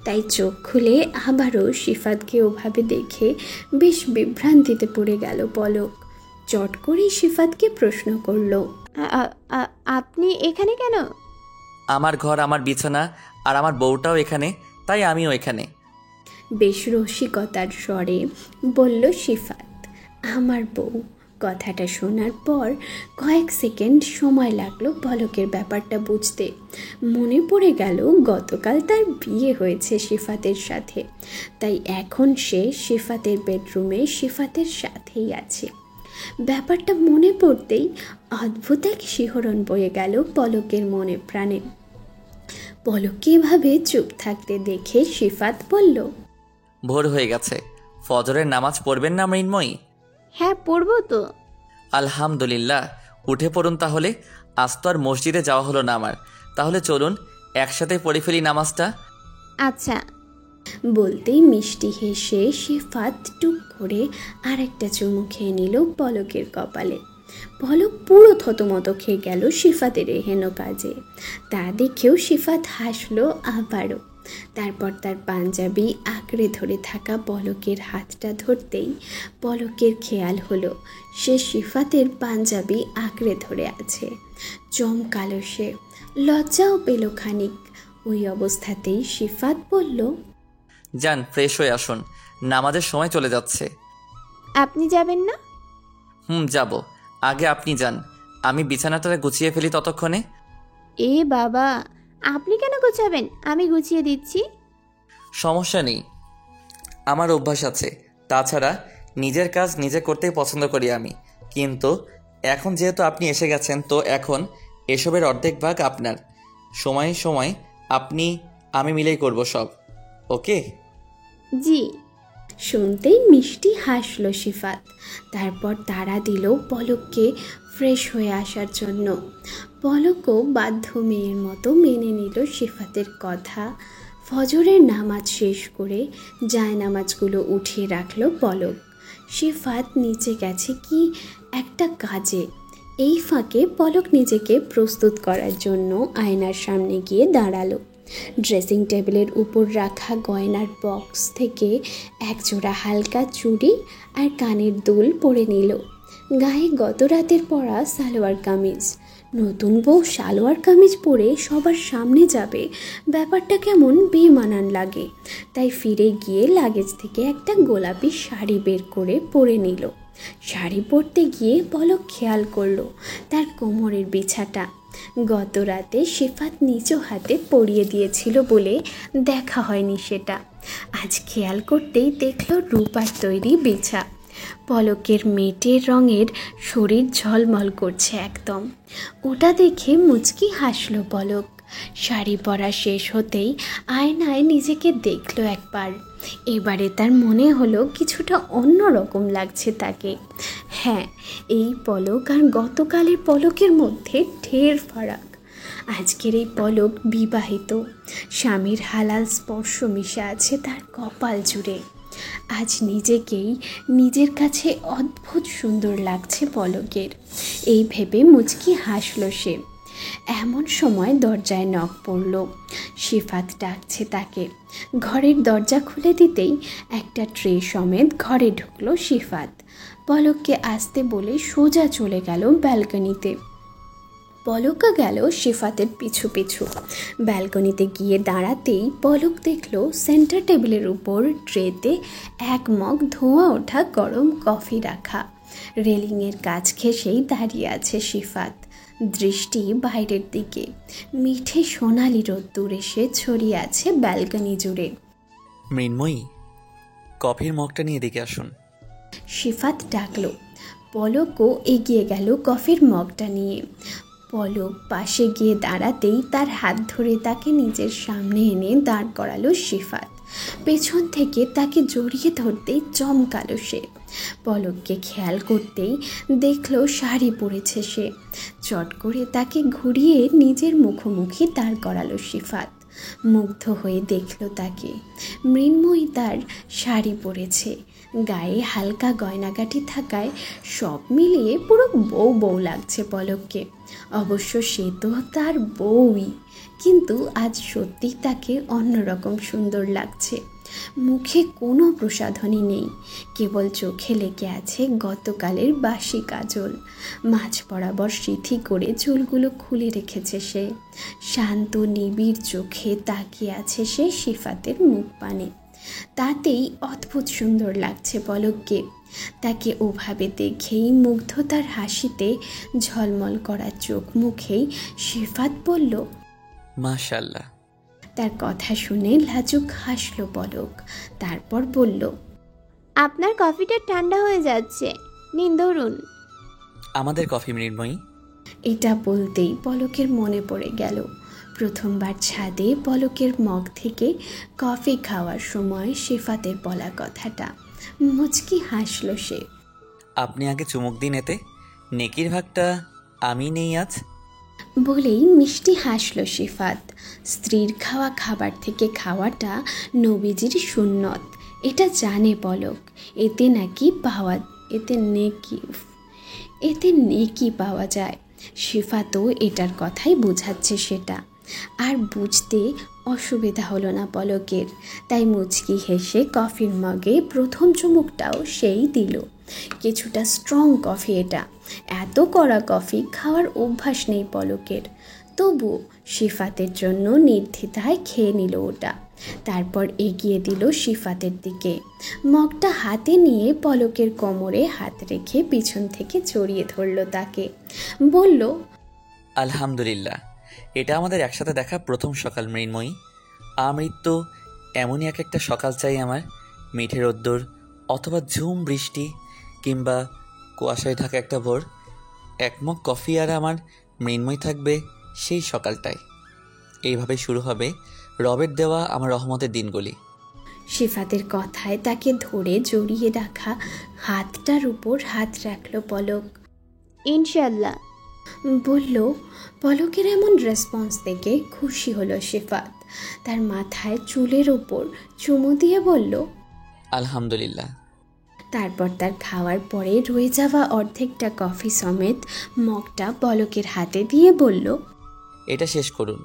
তাই চোখ খুলে আবারও সিফাতকে ওভাবে দেখে বেশ বিভ্রান্তিতে পড়ে গেল পলক। চট করেই সিফাতকে প্রশ্ন করলো, আপনি এখানে কেন? আমার ঘর, আমার বিছানা, আর আমার বউটাও এখানে, তাই আমিও এখানে। বেশ রসিকতার স্বরে বলল সিফাত, আমার বউ। কথাটা শোনার পর কয়েক সেকেন্ড সময় লাগলো পলকের ব্যাপারটা বুঝতে। মনে পড়ে গেল গতকাল তার বিয়ে হয়েছে সিফাতের সাথে, তাই এখন সে সিফাতের বেডরুমে সিফাতের সাথেই আছে। ব্যাপারটা মনে পড়তেই অদ্ভুত এক শিহরণ বয়ে গেল পলকের মনে প্রাণে। পলককে এভাবে চুপ থাকতে দেখে সিফাত বলল, ভোর হয়ে গেছে, ফজরের নামাজ পড়বেন না মৃন্ময়ী? হ্যাঁ, পড়বো তো। আলহামদুলিল্লাহ, উঠে পড়ুন তাহলে। আজ তো আর মসজিদে যাওয়া হলো না আমার, তাহলে চলুন একসাথে পড়ে ফেলি নামাজটা। আচ্ছা। বলতেই মিষ্টি হেসে সিফাত টুক করে আরেকটা চুমু খেয়ে নিল পলকের কপালে। পলক পুরো থতমত খেয়ে গেল সিফাতের এহেন কাজে। তা দেখেও সিফাত হাসলো আবারও। তারপর তার পাঞ্জাবি আঁকড়ে ধরে থাকা পলকের হাতটা ধরতেই পলকের খেয়াল হলো সে সিফাতের পাঞ্জাবি আঁকড়ে ধরে আছে। চমকালো সে, লজ্জাও পেল খানিক। ওই অবস্থাতেই সিফাত বলল, যান ফ্রেশ হয়ে আসুন, নামাজের সময় চলে যাচ্ছে। আপনি যাবেন না? যাব। আগে আপনি যান, আমি বিছানাটা গুছিয়ে ফেলি ততক্ষণে। এ বাবা, আপনি কেন গুছাবেন? আমি গুছিয়ে দিচ্ছি। সমস্যা নেই, আমার অভ্যাস আছে। তাছাড়া নিজের কাজ নিজে করতেই পছন্দ করি আমি। কিন্তু এখন যেহেতু আপনি এসে গেছেন, তো এখন এসবের অর্ধেক ভাগ আপনার। সময় সময় আপনি আমি মিলেই করব সব, ওকে? জি। শুনতেই মিষ্টি হাসলো সিফাত। তারপর তাড়া দিল পলককে ফ্রেশ হয়ে আসার জন্য। পলকও বাধ্য মেয়ের মতো মেনে নিল সিফাতের কথা। ফজরের নামাজ শেষ করে জায়নামাজগুলো উঠিয়ে রাখলো পলক। সিফাত নিচে গেছে কি একটা কাজে। এই ফাঁকে পলক নিজেকে প্রস্তুত করার জন্য আয়নার সামনে গিয়ে দাঁড়ালো। ড্রেসিং টেবিলের উপর রাখা গয়নার বক্স থেকে একজোড়া হালকা চুড়ি আর কানের দুল পরে নিল। গায়ে গত রাতের পরা সালোয়ার কামিজ। নতুন বউ সালোয়ার কামিজ পরে সবার সামনে যাবে, ব্যাপারটা কেমন বেমানান লাগে। তাই ফিরে গিয়ে লাগেজ থেকে একটা গোলাপি শাড়ি বের করে পরে নিল। শাড়ি পরতে গিয়ে পলক খেয়াল করলো তার কোমরের বিছাটা গত রাতে সিফাত নিজ হাতে পরিয়ে দিয়েছিল বলে দেখা হয়নি সেটা। আজ খেয়াল করতেই দেখল রূপার তৈরি বিছা। পলকের মেটের রঙের শরীর ঝলমল করছে একদম। ওটা দেখে মুচকি হাসলো পলক। শাড়ি পরা শেষ হতেই আয়নায় নিজেকে দেখলো একবার। এবারে তার মনে হলো কিছুটা অন্যরকম লাগছে তাকে। হ্যাঁ, এই পলক আর গতকালের পলকের মধ্যে ঢের ফারাক। আজকের এই পলক বিবাহিত, স্বামীর হালাল স্পর্শ মিশে আছে তার কপাল জুড়ে। আজ নিজেকেই নিজের কাছে অদ্ভুত সুন্দর লাগছে পলকের। এই ভেবে মুচকি হাসল সে। এমন সময় দরজায় নক পড়ল। সিফাত ডাকছে তাকে। ঘরের দরজা খুলে দিতেই একটা ট্রে সমেত ঘরে ঢুকলো সিফাত। পলককে আসতে বলে সোজা চলে গেল ব্যালকনিতে। পলকও গেল সিফাতের পিছু পিছু। ব্যালকনিতে গিয়ে দাঁড়াতেই পলক দেখলো সেন্টার টেবিলের উপর ট্রেতে এক মগ ধোঁয়া ওঠা গরম কফি রাখা। রেলিংয়ের কাছ ঘেঁষেই দাঁড়িয়ে আছে সিফাত, দৃষ্টি বাইরের দিকে। মিঠে সোনালি রোদ্দুর এসে ছড়িয়ে আছে ব্যালকনি জুড়ে। মৃন্ময়ী, কফির মগটা নিয়ে এদিকে আসুন। সিফাত ডাকলো। পলকও এগিয়ে গেল কফির মগটা নিয়ে। পলক পাশে গিয়ে দাঁড়াতেই তার হাত ধরে তাকে নিজের সামনে এনে দাঁড় করালো সিফাত। পেছন থেকে তাকে জড়িয়ে ধরতেই চমকালো সে। পলককে খেয়াল করতেই দেখলো শাড়ি পরেছে সে। চট করে তাকে ঘুরিয়ে নিজের মুখোমুখি দাঁড় করালো সিফাত। মুগ্ধ হয়ে দেখলো তাকে। মৃন্ময়ী তার শাড়ি পরেছে, গায়ে হালকা গয়নাগাটি থাকায় সব মিলিয়ে পুরো বউ বউ লাগছে পলককে। অবশ্য সে তো তার বউই, কিন্তু আজ সত্যি তাকে অন্যরকম সুন্দর লাগছে। মুখে কোনো প্রসাধনী নেই, কেবল চোখে লেগে আছে গতকালের বাসি কাজল। মাঝ বরাবর সিথি করে চুলগুলো খুলে রেখেছে সে। শান্ত নিবিড় চোখে তাকিয়ে আছে সে সিফাতের মুখ পানে। তাতেই অদ্ভুত সুন্দর লাগছে পলককে। তাকে ওভাবে দেখেই মুগ্ধতার হাসিতে ঝলমল করা চোখ মুখেই সিফাত বলল, মাশাআল্লাহ। তার কথা শুনে লাজুক হাসল পলক। তারপর বলল, আপনার কফিটা ঠান্ডা হয়ে যাচ্ছে, নিন ধরুন। আমাদের কফি মৃন্ময়ী। এটা বলতেই পলকের মনে পড়ে গেল প্রথমবার ছাদে পলকের মগ থেকে কফি খাওয়ার সময় সিফাতের বলা কথাটা। মুচকি হাসল সে। আপনি আগে চুমুক দিন, এতে নেকির ভাগটা আমি নেই আজ। বলেই মিষ্টি হাসল সিফাত। স্ত্রীর খাওয়া খাবার থেকে খাওয়াটা নবীজির সুন্নত, এটা জানে পলক। এতে নেকি পাওয়া যায়। সিফাতও এটার কথাই বোঝাচ্ছে সেটা। আর বুঝতে অসুবিধা হলো না পলকের, তাই মুচকি হেসে কফির মগে প্রথম চুমুকটাও সেই দিল। কিছুটা স্ট্রং কফি এটা, এত কড়া কফি খাওয়ার অভ্যাস নেই পলকের। তবু সিফাতের জন্য নির্দ্বিধায় খেয়ে নিল ওটা। তারপর এগিয়ে দিল সিফাতের দিকে। মগটা হাতে নিয়ে পলকের কোমরে হাত রেখে পিছন থেকে জড়িয়ে ধরল তাকে। বলল, আলহামদুলিল্লাহ, এটা আমাদের একসাথে দেখা প্রথম সকাল মৃন্ময়ী। আমৃত্যু এমনই এক একটা সকাল চাই আমার। মিঠে রোদ্দুর অথবা ঝুম বৃষ্টি কিংবা কুয়াশায় থাকা একটা ভোর। এক মগ কফি আর আমার মৃন্ময়ী থাকবে সেই সকালটাই। এইভাবে শুরু হবে রবের দেওয়া আমার রহমতের দিনগুলি। সিফাতের কথায় তাকে ধরে জড়িয়ে রাখা হাতটার উপর হাত রাখল পলক। ইনশাল্লাহ, বলল। পলকের এমন রেসপন্স দেখে খুশি হলো সিফাত। তার মাথায় চুলের ওপর চুমু দিয়ে বলল, আলহামদুলিল্লাহ। তারপর তার খাওয়ার পরে রয়ে যাওয়া অর্ধেকটা কফি সমেত মগটা পলকের হাতে দিয়ে বলল, এটা শেষ করুন,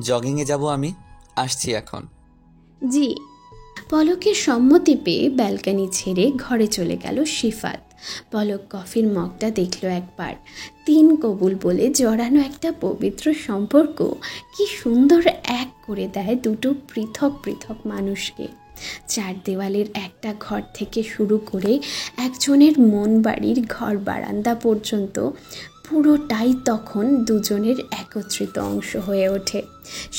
জগিংয়ে যাব আমি, আসছি এখন। জি। পলকের সম্মতি পেয়ে ব্যালকনি ছেড়ে ঘরে চলে গেল সিফাত। পলক কফির মগটা দেখল একবার। 3 কবুল বলে জড়ানো একটা পবিত্র সম্পর্ক কি সুন্দর এক করে দেয় দুটো পৃথক পৃথক মানুষকে। 4 দেওয়ালের একটা ঘর থেকে শুরু করে একজনের মন বাড়ির ঘর বারান্দা পর্যন্ত পুরোটাই তখন দুজনের একত্রিত অংশ হয়ে ওঠে।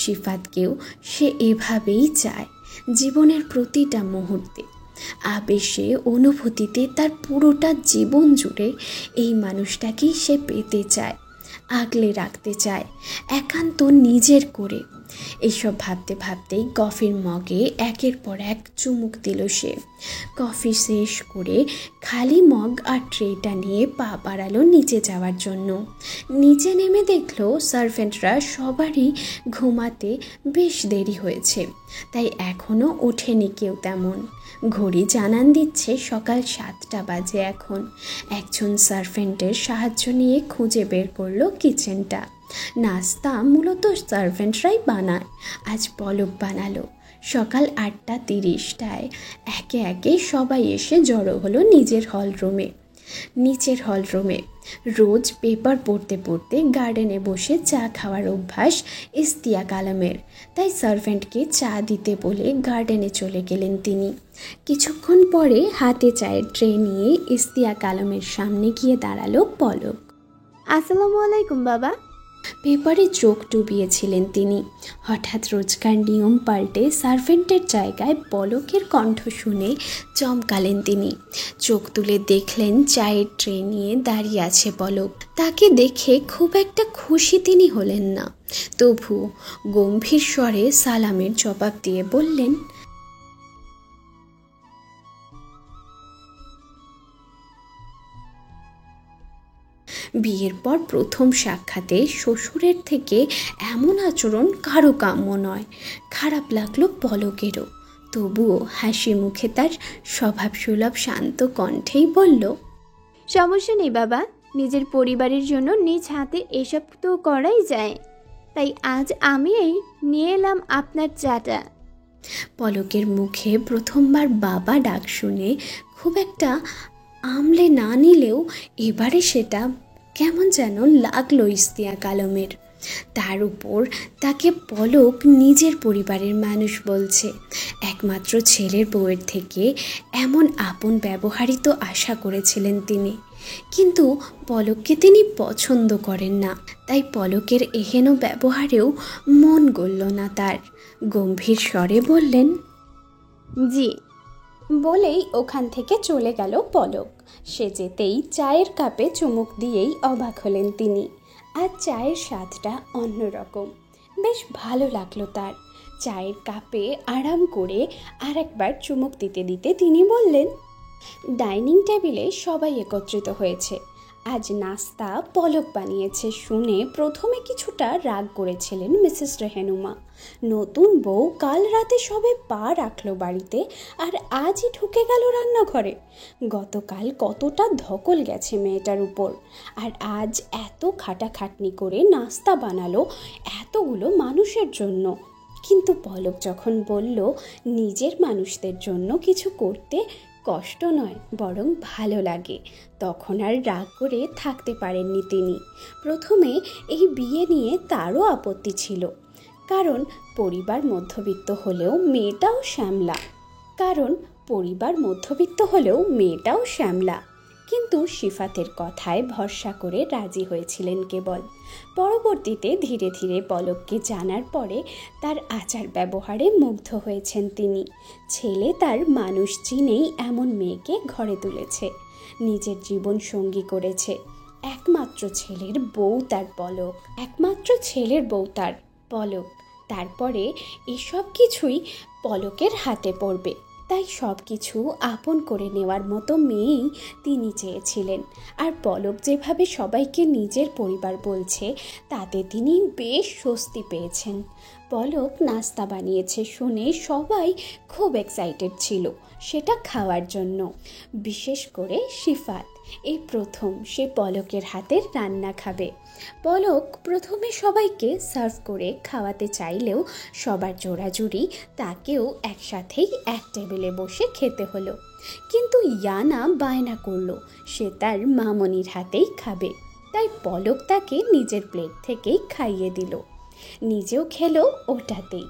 সিফাতকেও সে এভাবেই চায়। জীবনের প্রতিটা মুহূর্তে, আবেশে, অনুভূতিতে তার পুরোটা জীবন জুড়ে এই মানুষটাকেই সে পেতে চায়। আগলে রাখতে চায়, একান্ত নিজের করে। এইসব ভাবতে ভাবতেই কফির মগে একের পর এক চুমুক দিল সে। কফি শেষ করে খালি মগ আর ট্রেটা নিয়ে পা বাড়ালো নিচে যাওয়ার জন্য। নিচে নেমে দেখলো সার্ভেন্টরা সবারই ঘুমাতে বেশ দেরি হয়েছে, তাই এখনও ওঠেনি কেউ তেমন। ঘড়ি জানান দিচ্ছে সকাল 7টা বাজে এখন। একজন সার্ভেন্টের সাহায্য নিয়ে খুঁজে বের করলো কিচেনটা। নাস্তা মূলত সার্ভেন্টরাই বানায়, আজ পলক বানালো। সকাল 8:30টায় একে একে সবাই এসে জড়ো হলো নিচের হল রুমে। রোজ পেপার পড়তে পড়তে গার্ডেনে বসে চা খাওয়ার অভ্যাস ইশতিয়াক আলমের, তাই সার্ভেন্টকে চা দিতে বলে গার্ডেনে চলে গেলেন তিনি। কিছুক্ষণ পরে হাতে চায়ের ট্রে নিয়ে ইশতিয়াক আলমের সামনে গিয়ে দাঁড়ালো পলক। আসসালামু আলাইকুম বাবা। পেপারে চোখ ডুবিয়েছিলেন তিনি। হঠাৎ রোজকার নিয়ম পাল্টে সার্ভেন্টের জায়গায় পলকের কণ্ঠ শুনে চমকালেন তিনি। চোখ তুলে দেখলেন চায়ের ট্রে নিয়ে দাঁড়িয়ে আছে পলক। তাকে দেখে খুব একটা খুশি তিনি হলেন না, তবু গম্ভীর স্বরে সালামের জবাব দিয়ে বললেন, বিয়ের পর প্রথম সাক্ষাতে শ্বশুরের থেকে এমন আচরণ কারো কাম্য নয়। খারাপ লাগলো পলকেরও, তবুও হাসি মুখে তার স্বভাবসুলভ শান্ত কণ্ঠেই বলল, সমস্যা নেই বাবা, নিজের পরিবারের জন্য নিজ হাতে এসব তো করাই যায়, তাই আজ আমি নিয়ে এলাম আপনার চাটা। পলকের মুখে প্রথমবার বাবা ডাক শুনে খুব একটা আমলে না নিলেও এবারে সেটা কেমন যেন লাগলো ইশতিয়াক আলমের। তার উপর তাকে পলক নিজের পরিবারের মানুষ বলছে। একমাত্র ছেলের বউয়ের থেকে এমন আপন ব্যবহারই তো আশা করেছিলেন তিনি, কিন্তু পলককে তিনি পছন্দ করেন না, তাই পলকের এহেন ব্যবহারেও মন গলল না তার। গম্ভীর স্বরে বললেন, জি। বলেই ওখান থেকে চলে গেল পলক। সে যেতেই চায়ের কাপে চুমুক দিয়েই অবাক হলেন তিনি। আর চায়ের স্বাদটা অন্যরকম, বেশ ভালো লাগলো তার। চায়ের কাপে আরাম করে আর একবার চুমুক দিতে দিতে তিনি বললেন, ডাইনিং টেবিলে সবাই একত্রিত হয়েছে। আজ নাস্তা পলক বানিয়েছে শুনে প্রথমে কিছুটা রাগ করেছিলেন মিসেস রেহেনুমা। নতুন বউ কাল রাতে সবে পা রাখলো বাড়িতে, আর আজই ঢুকে গেল রান্নাঘরে। গতকাল কতটা ধকল গেছে মেয়েটার উপর, আর আজ এত খাটাখাটনি করে নাস্তা বানালো এতগুলো মানুষের জন্য। কিন্তু পলক যখন বলল নিজের মানুষদের জন্য কিছু করতে কষ্ট নয় বরং ভালো লাগে, তখন আর রাগ করে থাকতে পারেননি তিনি। প্রথমে এই বিয়ে নিয়ে তারও আপত্তি ছিল, কারণ পরিবার মধ্যবিত্ত হলেও মেয়েটাও শ্যামলা। কিন্তু সিফাতের কথায় ভরসা করে রাজি হয়েছিলেন কেবল। পরবর্তীতে ধীরে ধীরে পলককে জানার পরে তার আচার ব্যবহারে মুগ্ধ হয়েছেন তিনি। ছেলে তার মানুষ চিনেই এমন মেয়েকে ঘরে তুলেছে, নিজের জীবন সঙ্গী করেছে। একমাত্র ছেলের বউ তার পলক। তারপরে এসব কিছুই পলকের হাতে পড়বে, তাই সব কিছু আপন করে নেওয়ার মতো মেয়েই তিনি চেয়েছিলেন। আর পলক যেভাবে সবাইকে নিজের পরিবার বলছে তাতে তিনি বেশ স্বস্তি পেয়েছেন। পলক নাস্তা বানিয়েছে শুনে সবাই খুব এক্সাইটেড ছিল সেটা খাওয়ার জন্য। বিশেষ করে সিফাত, এই প্রথম সে পলকের হাতের রান্না খাবে। পলক প্রথমে সবাইকে সার্ভ করে খাওয়াতে চাইলেও সবার জোরাজুরি তাকেও একসাথেই এক টেবিলে বসে খেতে হলো। কিন্তু ইয়ানা বায়না করলো সে তার মামনির হাতেই খাবে, তাই পলক তাকে নিজের প্লেট থেকেই খাইয়ে দিল, নিজেও খেলো ওটাতেই।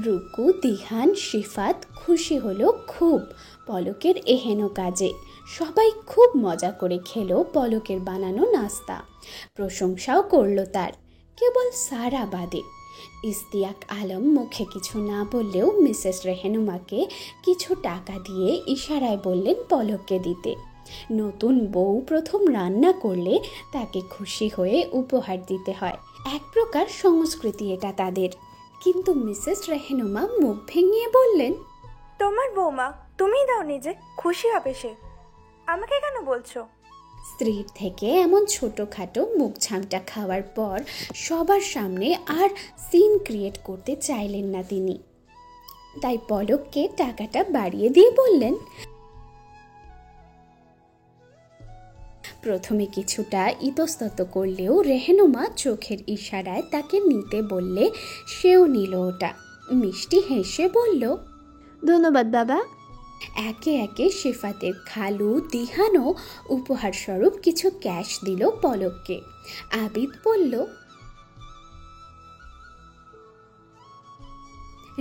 রুকু, দিহান, সিফাত খুশি হলো খুব পলকের এহেন কাজে। সবাই খুব মজা করে খেলো পলকের বানানো নাস্তা, প্রশংসাও করলো তার, কেবল সারা বাদে। ইশতিয়াক আলম মুখে কিছু না বললেও মিসেস রেহেনুমাকে কিছু টাকা দিয়ে ইশারায় বললেন পলককে দিতে। নতুন বউ প্রথম রান্না করলে তাকে খুশি হয়ে উপহার দিতে হয়, এক প্রকার সংস্কৃতি এটা তাদের। কিন্তু মিসেস রেহেনুমা মুখ ভেঙিয়ে বললেন, তোমার বৌমা, তুমিই দাও নিজে, খুশি হবে সে, আমাকে কেন বলছো? স্ত্রীর থেকে এমন ছোটোখাটো মুখ ঝামটা খাওয়ার পর সবার সামনে আর সিন ক্রিয়েট করতে চাইলেন না তিনি। তাই পলককে টাকাটা বাড়িয়ে দিয়ে বললেন, প্রথমে কিছুটা ইতস্তত করলেও রেহেনুমা চোখের ইশারায় তাকে নিতে বললে সেও নিল ওটা। মিষ্টি হেসে বলল, ধন্যবাদ বাবা। একে একে শেফাতের খালু দিহানও উপহার স্বরূপ কিছু ক্যাশ দিল পলককে। আবিদ বলল,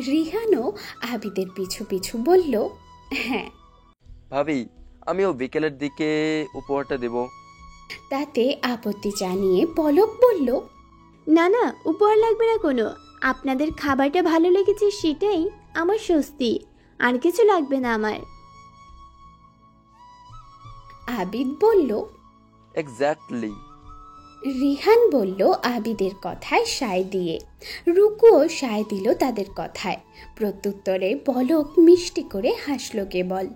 রিহানও আবিদের পিছু পিছু বলল, হ্যাঁ। ভাবি, আমিও বিকেলের দিকে উপহারটা দেব। তাতে আপত্তি জানিয়ে পলক বলল, না না, উপহার লাগবে না কোনো, আপনাদের খাবারটা ভালো লেগেছে সেটাই আমার স্বস্তি, আর কিছু লাগবে না আমার। আবিদ বলল, এক্স্যাক্টলি। রিহান বলল আবিদের কথায় সায় দিয়ে। রুকুও সায় দিল তাদের কথায়। প্রত্যুত্তরে পলক মিষ্টি করে হাসল কেবল।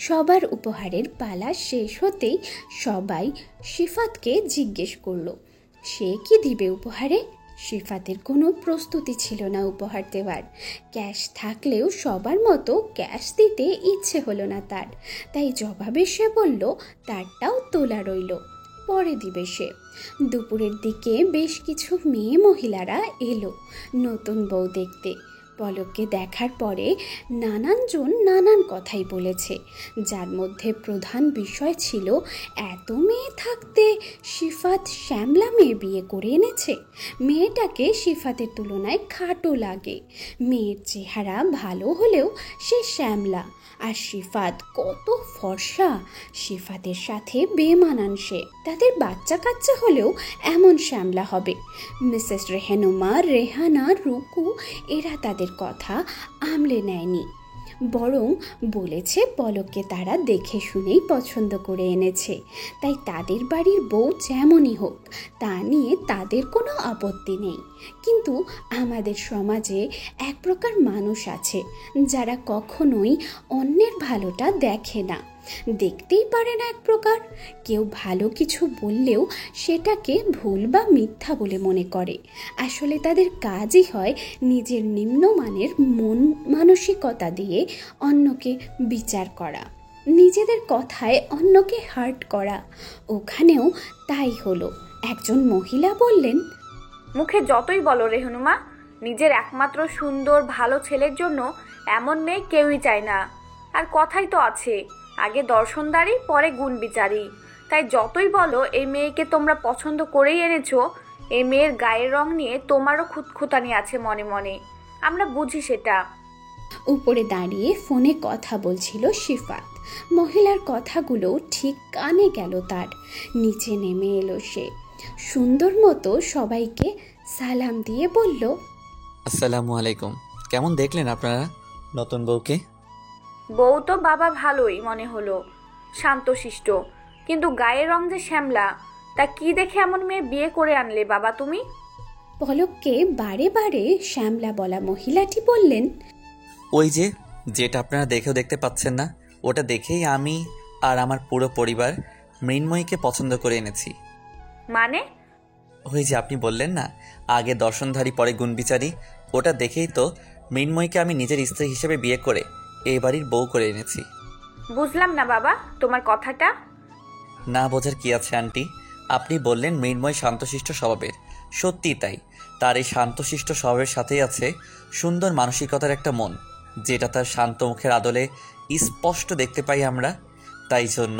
সবার উপহারের পালা শেষ হতেই সবাই শিফাতকে জিজ্ঞেস করলো সে কি দিবে উপহারে। শিফাতের কোনো প্রস্তুতি ছিল না উপহার দেওয়ার। ক্যাশ থাকলেও সবার মতো ক্যাশ দিতে ইচ্ছে হলো না তার। তাই জবাবে সে বলল তারটাও তোলা রইল, পরে দিবে সে। দুপুরের দিকে বেশ কিছু মেয়ে মহিলারা এলো নতুন বউ দেখতে। পলককে দেখার পরে নানানজন নানান কথাই বলেছে, যার মধ্যে প্রধান বিষয় ছিল এত মেয়ে থাকতে শিফাত শ্যামলা মেয়ে বিয়ে করে এনেছে। মেয়েটাকে শিফাতের তুলনায় খাটো লাগে। মেয়ের চেহারা ভালো হলেও সে শ্যামলা, আর শিফাত কত ফর্সা, শিফাতের সাথে বেমানান সে। তাদের বাচ্চা কাচ্চা হলেও এমন শ্যামলা হবে। মিসেস রেহেনুমা, রেহানা, রুকু এরা তাদের কথা আমলে নেয়নি, বরং বলেছে পলককে তারা দেখে শুনেই পছন্দ করে এনেছে। তাই তাদের বাড়ির বউ যেমনই হোক তা নিয়ে তাদের কোনো আপত্তি নেই। কিন্তু আমাদের সমাজে এক প্রকার মানুষ আছে যারা কখনোই অন্যের ভালোটা দেখে না, দেখতেই পারে না। এক প্রকার কেউ ভালো কিছু বললেও সেটাকে ভুল বা মিথ্যা বলে মনে করে। আসলে তাদের কাজই হয় নিজের নিম্নমানের মন মানসিকতা দিয়ে অন্যকে বিচার করা, নিজেদের কথায় অন্যকে হার্ট করা। ওখানেও তাই হলো। একজন মহিলা বললেন, মুখে যতই বলো রেহনুমা, নিজের একমাত্র সুন্দর ভালো ছেলের জন্য এমন মেয়ে কেউই চায় না। আর কথাই তো আছে, আগে দর্শনদারি পরে গুণ বিচারি। তাই যতই বলো এই মেয়েকে তোমরা পছন্দ করেই এনেছো, এই মেয়ের গায়ের রং নিয়ে তোমারও খুঁতখুঁতানি আছে মনে মনে, আমরা বুঝি সেটা। উপরে দাঁড়িয়ে ফোনে কথা বলছিল শিফাত। মহিলার কথাগুলো ঠিক কানে গেল তার। নিচে নেমে এলো সে, সুন্দর মতো সবাইকে সালাম দিয়ে বলল, আসসালামু আলাইকুম। কেমন দেখলেন আপনারা নতুন বউকে? বউ তো বাবা ভালোই মনে হলো, শান্তশিষ্ট, কিন্তু গায়ের রং যে শ্যামলা, তা কি দেখে এমন মেয়ে বিয়ে করে আনলে বাবা তুমি? পলককে বারে বারে শ্যামলা বলা মহিলাটি বললেন, ওই যে যেটা আপনারা দেখেও দেখতে পাচ্ছেন না, ওটা দেখেই আমি আর আমার পুরো পরিবার মৃন্ময়ীকে পছন্দ করে এনেছি। মানে? ওই যে আপনি বললেন না আগে দর্শনধারী পরে গুণবিচারী, ওটা দেখেই তো মৃন্ময়ীকে আমি নিজের স্ত্রী হিসেবে বিয়ে করে এই বাড়ির বউ করে এনেছি। বুঝলাম না বাবা তোমার কথাটা। না বোঝার কি আছে আন্টি, আপনি বললেন মৃন্ময় শান্তশিষ্ট স্বভাবের, সত্যি তাই। তার এই শান্তশিষ্ট স্বভাবের সাথেই আছে সুন্দর মানসিকতার একটা মন, যেটা তার শান্ত মুখের আদলে স্পষ্ট দেখতে পাই আমরা। তাই জন্য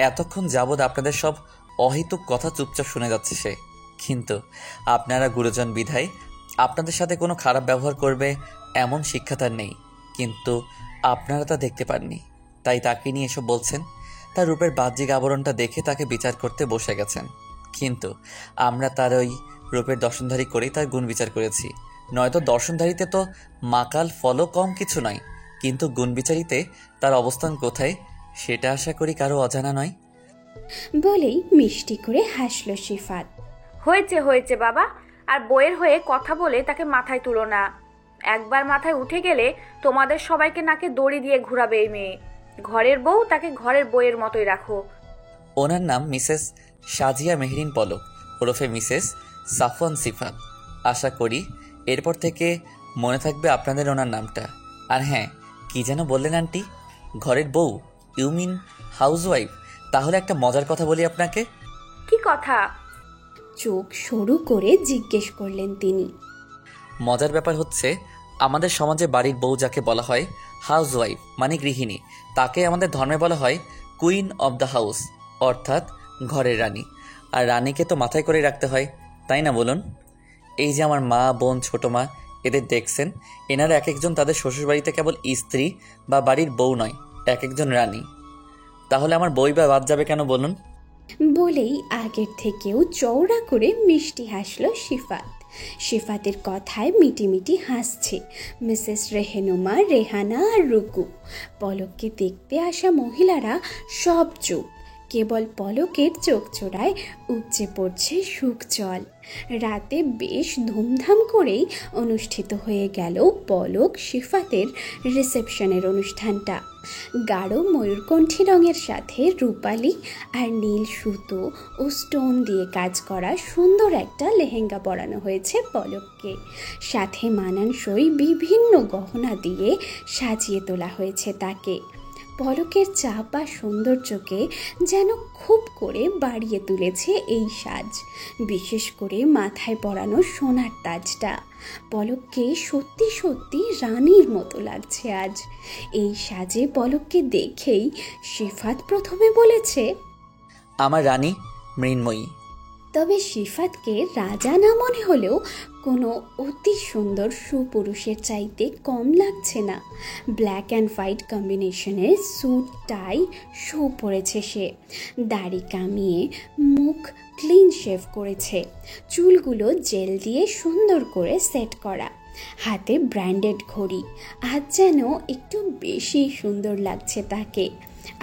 এতক্ষণ যাবৎ আপনাদের সব অহেতুক কথা চুপচাপ শুনে যাচ্ছে সে। কিন্তু আপনারা গুরুজন বিধায় আপনাদের সাথে কোনো খারাপ ব্যবহার করবে এমন শিক্ষা তার নেই, কিন্তু আপনারা তা দেখতে পাননি, তাই তাকে নিয়ে এসব বলছেন। তার রূপের বাহ্যিক আবরণটা দেখে তাকে বিচার করতে বসে গেছেন, কিন্তু আমরা তার ওই রূপের দর্শনধারী করেই তার গুণ বিচার করেছি। নয়তো দর্শনধারীতে তো মাকাল ফলও কম কিছু নয়, কিন্তু গুণ বিচারিতে তার অবস্থান কোথায় সেটা আশা করি কারো অজানা নয়। বলেই মিষ্টি করে হাসল সিফাত। হয়েছে হয়েছে বাবা, আর বইয়ের হয়ে কথা বলে তাকে মাথায় তুলো না। একবার মাথায় উঠে গেলে তোমাদের সবাইকে নাকে দড়ি দিয়ে ঘোরাবে এই মেয়ে। ঘরের বউ, তাকে ঘরের বইয়ের মতোই রাখো। ওনার নাম মিসেস সাজিয়া মেহরিন পলক ওরফে মিসেস সাফওয়ান সিফাত। আশা করি এরপর থেকে মনে থাকবে আপনাদের ওনার নামটা। আর হ্যাঁ, কি যেন বললেন আন্টি? ঘরের বউ? You mean housewife? তাহলে একটা মজার কথা বলি আপনাকে। কি কথা? চোখ সরু করে জিজ্ঞেস করলেন তিনি। মজার ব্যাপার হচ্ছে, আমাদের সমাজে বাড়ির বউ যাকে বলা হয় হাউসওয়াইফ মানে গৃহিণী, তাকে আমাদের ধর্মে বলা হয় কুইন অব দ্য হাউস, অর্থাৎ ঘরের রানী। আর রানীকে তো মাথায় করে রাখতে হয়, তাই না বলুন? এই যে আমার মা, বোন, ছোট মা, এদের দেখছেন, এনারা এক একজন তাদের শ্বশুরবাড়িতে কেবল স্ত্রী বা বাড়ির বউ নয়, এক একজন রানী। তাহলে আমার বই বা বাদ যাবে কেন বলুন? বলেই আগের থেকেও চওড়া করে মিষ্টি হাসল সিফাত। সিফাতের কথায় মিটিমিটি হাসছে মিসেস রেহেনুমা, রেহানা আর রুকু। পলককে দেখতে আসা মহিলারা সব চুপ, কেবল পলকের চোখ জোড়ায় উপচে পড়ছে সুখ জল। রাতে বেশ ধুমধাম করেই অনুষ্ঠিত হয়ে গেল পলক সিফাতের রিসেপশনের অনুষ্ঠানটা। গাঢ় ময়ূরকণ্ঠী রঙের সাথে রূপালি আর নীল সুতো ও স্টোন দিয়ে কাজ করা সুন্দর একটা লেহেঙ্গা পরানো হয়েছে পলককে। সাথে মানানসই বিভিন্ন গহনা দিয়ে সাজিয়ে তোলা হয়েছে তাকে। পলকের চাপা সৌন্দর্যকে যেন খুব করে বাড়িয়ে তুলেছে এই সাজ, বিশেষ করে মাথায় পরানো সোনার তাজটা। পলককে সত্যি সত্যি রানীর মতো লাগছে আজ। এই সাজে পলককে দেখেই সিফাত প্রথমে বলেছে, আমার রানী মৃন্ময়ী। তবে সিফাতকে রাজা না মনে হলেও কোনো অতি সুন্দর সুপুরুষের চাইতে কম লাগছে না। ব্ল্যাক অ্যান্ড হোয়াইট কম্বিনেশনের স্যুট টাই শো পরেছে সে, দাড়ি কামিয়ে মুখ ক্লিন শেভ করেছে, চুলগুলো জেল দিয়ে সুন্দর করে সেট করা, হাতে ব্র্যান্ডেড ঘড়ি। আজ যেন একটু বেশি সুন্দর লাগছে তাকে।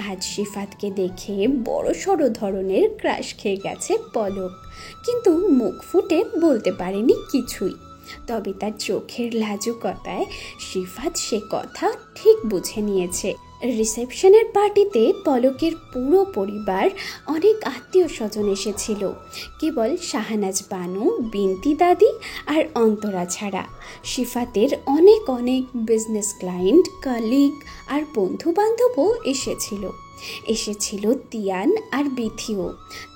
আজ সিফাতকে দেখে বড়সড় ধরনের ক্রাশ খেয়ে গেছে পলক, কিন্তু মুখ ফুটে বলতে পারেনি কিছুই। তবে তার চোখের লাজুকতায় সিফাত সে কথা ঠিক বুঝে নিয়েছে। রিসেপশনের পার্টিতে পলকের পুরো পরিবার, অনেক আত্মীয় স্বজন এসেছিল, কেবল শাহানাজ বানু, বিনতি দাদি আর অন্তরা ছাড়া। সিফাতের অনেক অনেক বিজনেস ক্লায়েন্ট, কলিগ আর বন্ধু বান্ধবও এসেছিল তিয়ান আর বিথিও।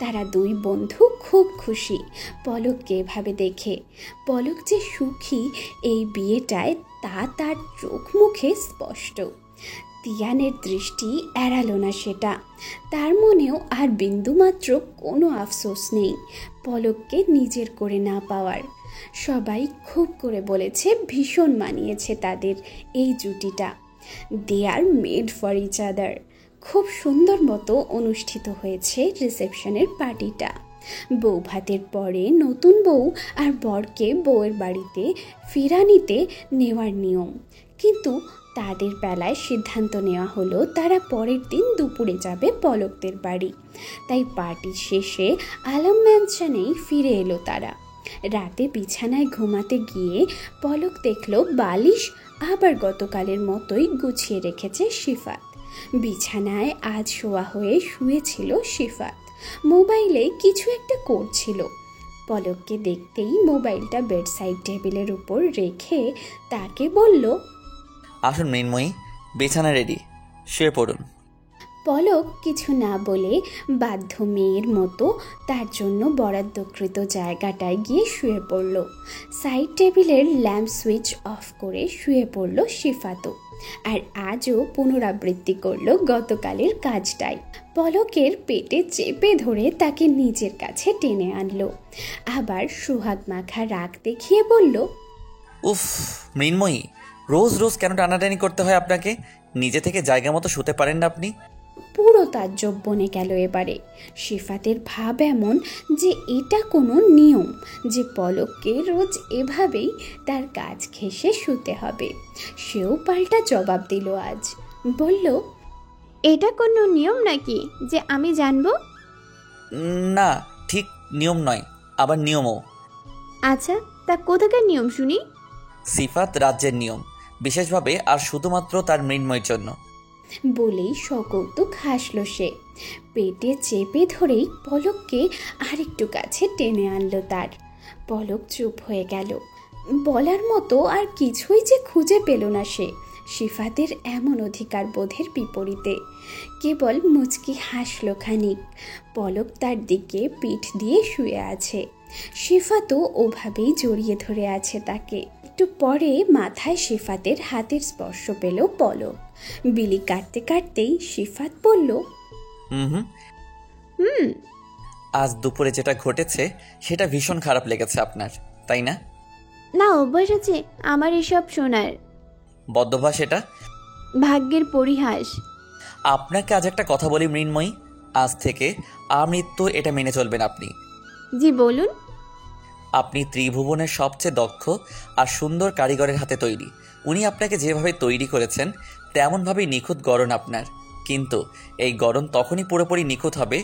তারা দুই বন্ধু খুব খুশি পলককে এভাবে দেখে। পলক যে সুখী এই বিয়েটায় তা তার চোখ মুখে স্পষ্ট। তিয়ানের দৃষ্টি এড়ালো না সেটা। তার মনেও আর বিন্দুমাত্র কোনো আফসোস নেই পলককে নিজের করে না পাওয়ার। সবাই খুব করে বলেছে ভীষণ মানিয়েছে তাদের এই জুটিটা। দে are made for each other. খুব সুন্দর মতো অনুষ্ঠিত হয়েছে রিসেপশনের পার্টিটা। বউ ভাতের পরে নতুন বউ আর বরকে বউয়ের বাড়িতে ফিরানিতে নেওয়ার নিয়ম, কিন্তু তাদের বেলায় সিদ্ধান্ত নেওয়া হলো তারা পরের দিন দুপুরে যাবে পলকদের বাড়ি। তাই পার্টির শেষে আলম ম্যানশনেই ফিরে এলো তারা। রাতে বিছানায় ঘুমাতে গিয়ে পলক দেখলো বালিশ আবার গতকালের মতোই গুছিয়ে রেখেছে সিফাত। বিছানায় আজ শোয়া হয়ে শুয়েছিল সিফাত, মোবাইলে কিছু একটা করছিল। পলককে দেখতেই মোবাইলটা বেডসাইড টেবিলের উপর রেখে তাকে বলল, আসুন মৃন্ময়ী, বিছানা রেডি, শুয়ে পড়ুন। পলক কিছু না বলে বাধ্য মেয়ের মতো তার জন্য বরাদ্দকৃত জায়গাটায় গিয়ে শুয়ে পড়ল। সাইড টেবিলের ল্যাম্প সুইচ অফ করে শুয়ে পড়ল সিফাতও। আর আজও পুনরাবৃত্তি করলো গতকালের কাজটাই। পলকের পেটে চেপে ধরে তাকে নিজের কাছে টেনে আনলো, আবার সুহাগ মাখা রাগ দেখিয়ে বলল, উফ মৃন্ময়ী, রোজ রোজ কেন টানাটানি করতে হয় আপনাকে? নিজে থেকে জায়গা মতো শুতে পারেন না আপনি? পুরো তাজ্জব বনে গেল এবারে। সিফাতের ভাব এমন যে এটা কোনো নিয়ম যে পলককে রোজ এভাবেই তার কাজ ঘেঁষে শুতে হবে। সেও পাল্টা জবাব দিল আজ, বলল, এটা কোনো নিয়ম নাকি যে আমি জানবো? না, ঠিক নিয়ম নয়, আবার নিয়মও। আচ্ছা, তা কোথাকার নিয়ম শুনি? সিফাত রাজ্যের নিয়ম, বিশেষভাবে আর শুধুমাত্র তার মৃন্ময়ের জন্য। বলেই সকৌতুক হাসল সে। পেটে চেপে ধরেই পলককে আরেকটু কাছে টেনে আনলো তার। পলক চুপ হয়ে গেল। বলার মতো আর কিছুই যে খুঁজে পেল না সে সিফাতের এমন অধিকার বোধের বিপরীতে। কেবল মুচকি হাসল খানিক। পলক তার দিকে পিঠ দিয়ে শুয়ে আছে। সিফাতও ওভাবেই জড়িয়ে ধরে আছে তাকে। একটু পরে মাথায় সিফাতের হাতের স্পর্শ পেল পলক। বিলি কাটতে কাটতেই সিফাত বলল, আজ দুপুরে যেটা ঘটেছে সেটা ভীষণ খারাপ লেগেছে আপনার, তাই না? না, অভ্যাস আছে আমার এসব শোনার। বদ্ধভ্যাস এটা? ভাগ্যের পরিহাস। আপনাকে আজ একটা কথা বলি মৃন্ময়ী, আজ থেকে আমৃত্যু এটা মেনে চলবেন আপনি। জি বলুন। আপনি ত্রিভুবনের সবচেয়ে দক্ষ আর সুন্দর কারিগরের হাতে তৈরি। উনি আপনাকে যেভাবে তৈরি করেছেন তেমনভাবেই নিখুঁত গড়ন আপনার। কিন্তু এই গড়ন তখনই পুরোপুরি নিখুঁত হবে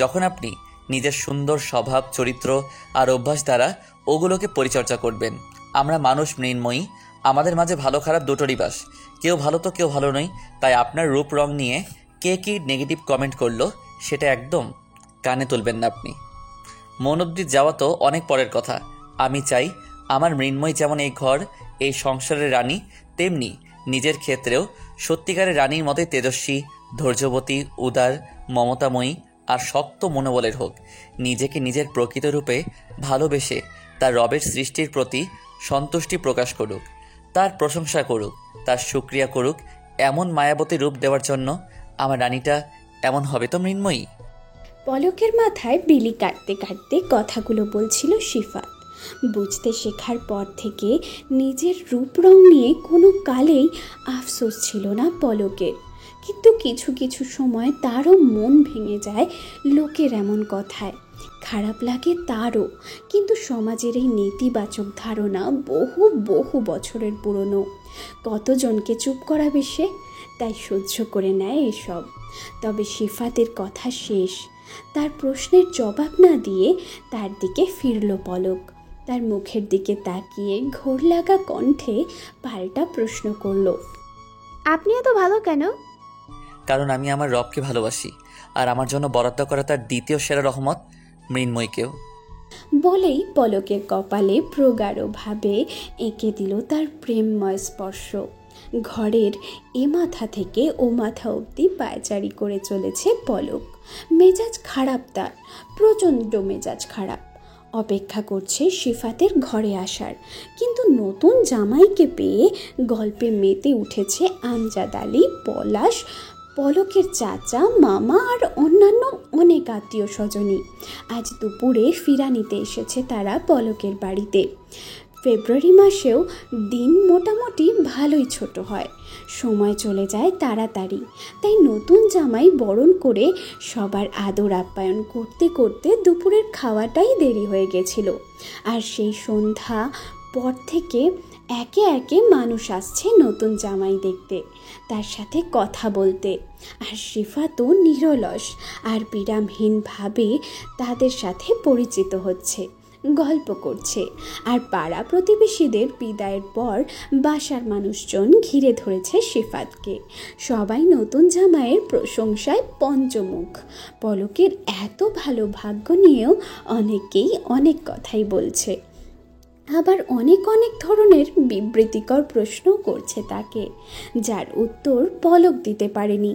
যখন আপনি নিজের সুন্দর স্বভাব, চরিত্র আর অভ্যাস দ্বারা ওগুলোকে পরিচর্যা করবেন। আমরা মানুষ মৃন্ময়ী, আমাদের মাঝে ভালো খারাপ দুটোরই বাস। কেউ ভালো তো কেউ ভালো নয়। তাই আপনার রূপ রং নিয়ে কে কি নেগেটিভ কমেন্ট করলো সেটা একদম কানে তুলবেন না আপনি। মন অবধি যাওয়া তো অনেক পরের কথা। আমি চাই আমার মৃন্ময়ী যেমন এই ঘর, এই সংসারের রানী, তেমনি নিজের ক্ষেত্রেও সত্যিকারের রানীর মতোই তেজস্বী, ধৈর্যবতী, উদার, মমতাময়ী আর শক্ত মনোবলের হোক। নিজেকে নিজের প্রকৃত রূপে ভালোবেসে তার রবের সৃষ্টির প্রতি সন্তুষ্টি প্রকাশ করুক, তার প্রশংসা করুক, তার শুকরিয়া করুক। এমন মায়াবতী রূপ দেওয়ার জন্য আমার রানীটা এমন হবে তো মৃন্ময়ী। পলকের মাথায় বিলি কাটতে কাটতে কথাগুলো বলছিল সিফাত। বুঝতে শেখার পর থেকে নিজের রূপ রং নিয়ে কোনো কালেই আফসোস ছিল না পলকের। কিন্তু কিছু কিছু সময় তারও মন ভেঙে যায় লোকের এমন কথায়। খারাপ লাগে তারও, কিন্তু সমাজের এই নেতিবাচক ধারণা বহু বহু বছরের পুরনো। কতজনকে চুপ করাবে সে? তাই সহ্য করে নেয় এসব। তবে সিফাতের কথা শেষ। তার প্রশ্নের জবাব না দিয়ে তার দিকে ফিরল পলক। তার মুখের দিকে তাকিয়ে ঘোর লাগা কণ্ঠে পাল্টা প্রশ্ন করল, আপনি এত ভালো কেন? কারণ আমি আমার রবকে ভালোবাসি, আর আমার জন্য বরাদ্দ করা তার দ্বিতীয় সেরা রহমত মৃন্ময়ীকেও। বলেই পলকের কপালে প্রগাঢ়ভাবে এঁকে দিল তার প্রেমময় স্পর্শ। ঘরের এ মাথা থেকে ও মাথা অবধি পায়চারি করে চলেছে পলক। মেজাজ খারাপ তার, প্রচণ্ড মেজাজ খারাপ। অপেক্ষা করছে সিফাতের ঘরে আসার। কিন্তু নতুন জামাইকে পেয়ে গল্পে মেতে উঠেছে আমজাদ আলী, পলাশ, পলকের চাচা, মামা আর অন্যান্য অনেক আত্মীয় স্বজনই। আজ দুপুরে ফিরানিতে এসেছে তারা পলকের বাড়িতে। ফেব্রুয়ারি মাসেও দিন মোটামুটি ভালোই ছোট হয়, সময় চলে যায় তাড়াতাড়ি। তাই নতুন জামাই বরণ করে সবার আদর আপ্যায়ন করতে করতে দুপুরের খাওয়াটাই দেরি হয়ে গেছিল। আর সেই সন্ধ্যা পর থেকে একে একে মানুষ আসছে নতুন জামাই দেখতে, তার সাথে কথা বলতে। আর সিফাতও নিরলস আর বিরামহীনভাবে তাদের সাথে পরিচিত হচ্ছে, গল্প করছে। আর পাড়া প্রতিবেশীদের বিদায়ের পর বাসার মানুষজন ঘিরে ধরেছে সিফাতকে। সবাই নতুন জামাইয়ের প্রশংসায় পঞ্চমুখ। পলকের এত ভালো ভাগ্য নিয়েও অনেকেই অনেক কথাই বলছে। আবার অনেক অনেক ধরনের বিবৃতিকর প্রশ্নও করছে তাকে, যার উত্তর পলক দিতে পারেনি,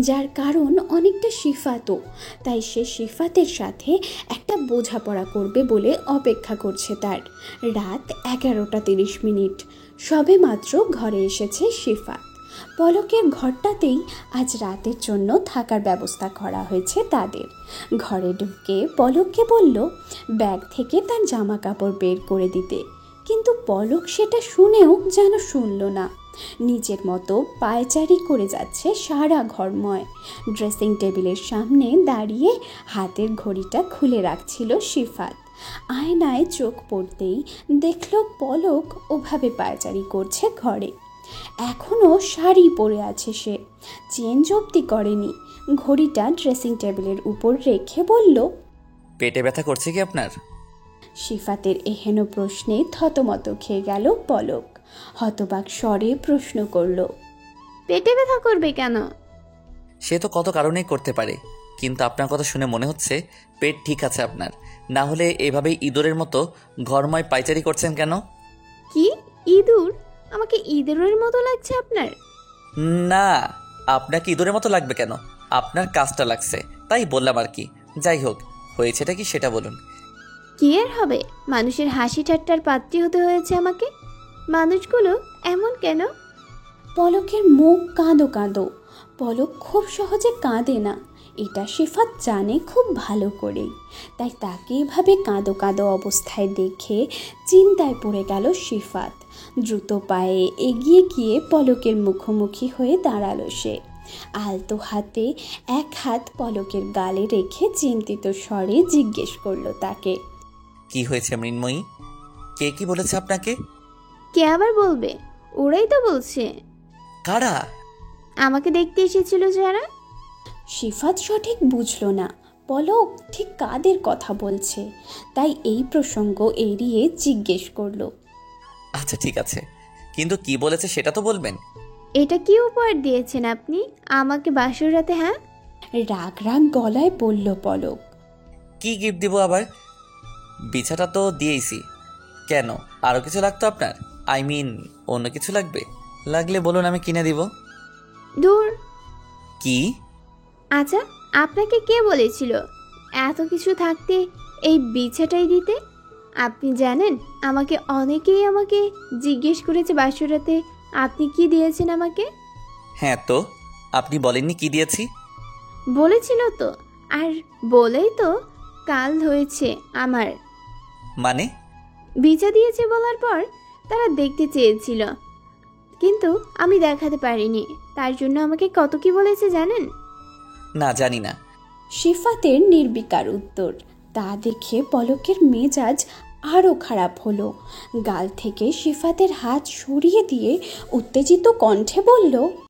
যার কারণ অনেকটা সিফাতও। তাই সে সিফাতের সাথে একটা বোঝাপড়া করবে বলে অপেক্ষা করছে তার। রাত 11:30, সবে মাত্র ঘরে এসেছে সিফাত। পলকের ঘরটাতেই আজ রাতের জন্য থাকার ব্যবস্থা করা হয়েছে তাদের। ঘরে ঢুকে পলককে বলল ব্যাগ থেকে তার জামা কাপড় বের করে দিতে, কিন্তু পলক সেটা শুনেও যেন শুনল না। নিজের মতো পায়চারি করে যাচ্ছে সারা ঘরময়। ড্রেসিং টেবিলের সামনে দাঁড়িয়ে হাতের ঘড়িটা খুলে রাখছিল সিফাত। আয়নায় চোখ পড়তেই দেখল পলক ওভাবে পায়চারি করছে ঘরে। এখনও শাড়ি পরে আছে সে, চেঞ্জ অবধি করেনি। ঘড়িটা ড্রেসিং টেবিলের উপর রেখে বলল, পেটে ব্যথা করছে কি আপনার? সিফাতের এহেন প্রশ্নে থতমত খেয়ে গেল পলক। হতবাক স্বরে প্রশ্ন করল, পেটে ব্যথা করবে কেন? সে তো কত কারণেই করতে পারে, কিন্তু আপনার কথা শুনে মনে হচ্ছে পেট ঠিক আছে আপনার। না হলে এভাবেই ইঁদুরের মতো ঘরময় পায়চারি করছেন কেন? কি ইঁদুর? আমাকে ইঁদুরের মতো লাগছে আপনার? না, আপনাকে ইঁদুরের মতো লাগবে কেন? আপনার কাজটা লাগছে, তাই বললাম আর কি। যাই হোক, হয়েছেটা কি সেটা বলুন। কি আর হবে, মানুষের হাসি ঠাট্টার পাত্রী হতে হয়েছে আমাকে। মানুষগুলো এমন কেন? পলকের মুখ কাঁদো কাঁদো। পলক খুব সহজে কাঁদে না, এটা সিফাত জানে খুব ভালো করেই। তাই তাকে এভাবে কাঁদো কাঁদো অবস্থায় দেখে চিন্তায় পড়ে গেল সিফাত। দ্রুত পায়ে এগিয়ে গিয়ে পলকের মুখোমুখি হয়ে দাঁড়ালো সে। আলতো হাতে এক হাত পলকের গালে রেখে চিন্তিত স্বরে জিজ্ঞেস করলো তাকে, কি হয়েছে মৃন্ময়ী? কে কি বলেছে আপনাকে? কে আবার বলবে? ওরাই তো বলছে। কারা? আমাকে দেখতে এসেছিল যারা। সিফাত সঠিক বুঝল না পলক ঠিক কাদের কথা বলছে, তাই এই প্রসঙ্গ এড়িয়ে জিজ্ঞেস করলো, আচ্ছা ঠিক আছে, কিন্তু কি বলেছে সেটা তো বলবেন। এটা কি উপহার দিয়েছেন আপনি আমাকে বাসর রাতে? হ্যাঁ, রাগ রাগ গলায় বলল পলক। কি গিফট দিব আবার? বিছাটা তো দিয়েইছি। কেন, আরও কিছু লাগতো আপনার? আই মিন, অন্য কিছু লাগবে? লাগলে বলুন, আমি কিনে দিব। দূর। কি? আচ্ছা, আপনাকে কে বলেছিল এত কিছু থাকতে এই বিছাটাই দিতে? আপনি জানেন অনেকেই আমাকে জিজ্ঞেস করেছে বাসরাতে আপনি কি দিয়েছেন আমাকে। হ্যাঁ তো, আপনি বলেননি কি দিয়েছি? বলেছিল তো, আর বলেই তো কাল হয়েছে আমার। মানে? বিছা দিয়েছে বলার পর তারা দেখতে চেয়েছিল, কিন্তু আমি দেখাতে পারিনি। তার জন্য আমাকে কত কি বলেছে জানেন? না, জানি না। সিফাতের নির্বিকার উত্তর। তা দেখে পলকের মেজাজ আরও খারাপ হলো। গাল থেকে সিফাতের হাত সরিয়ে দিয়ে উত্তেজিত কণ্ঠে বলল,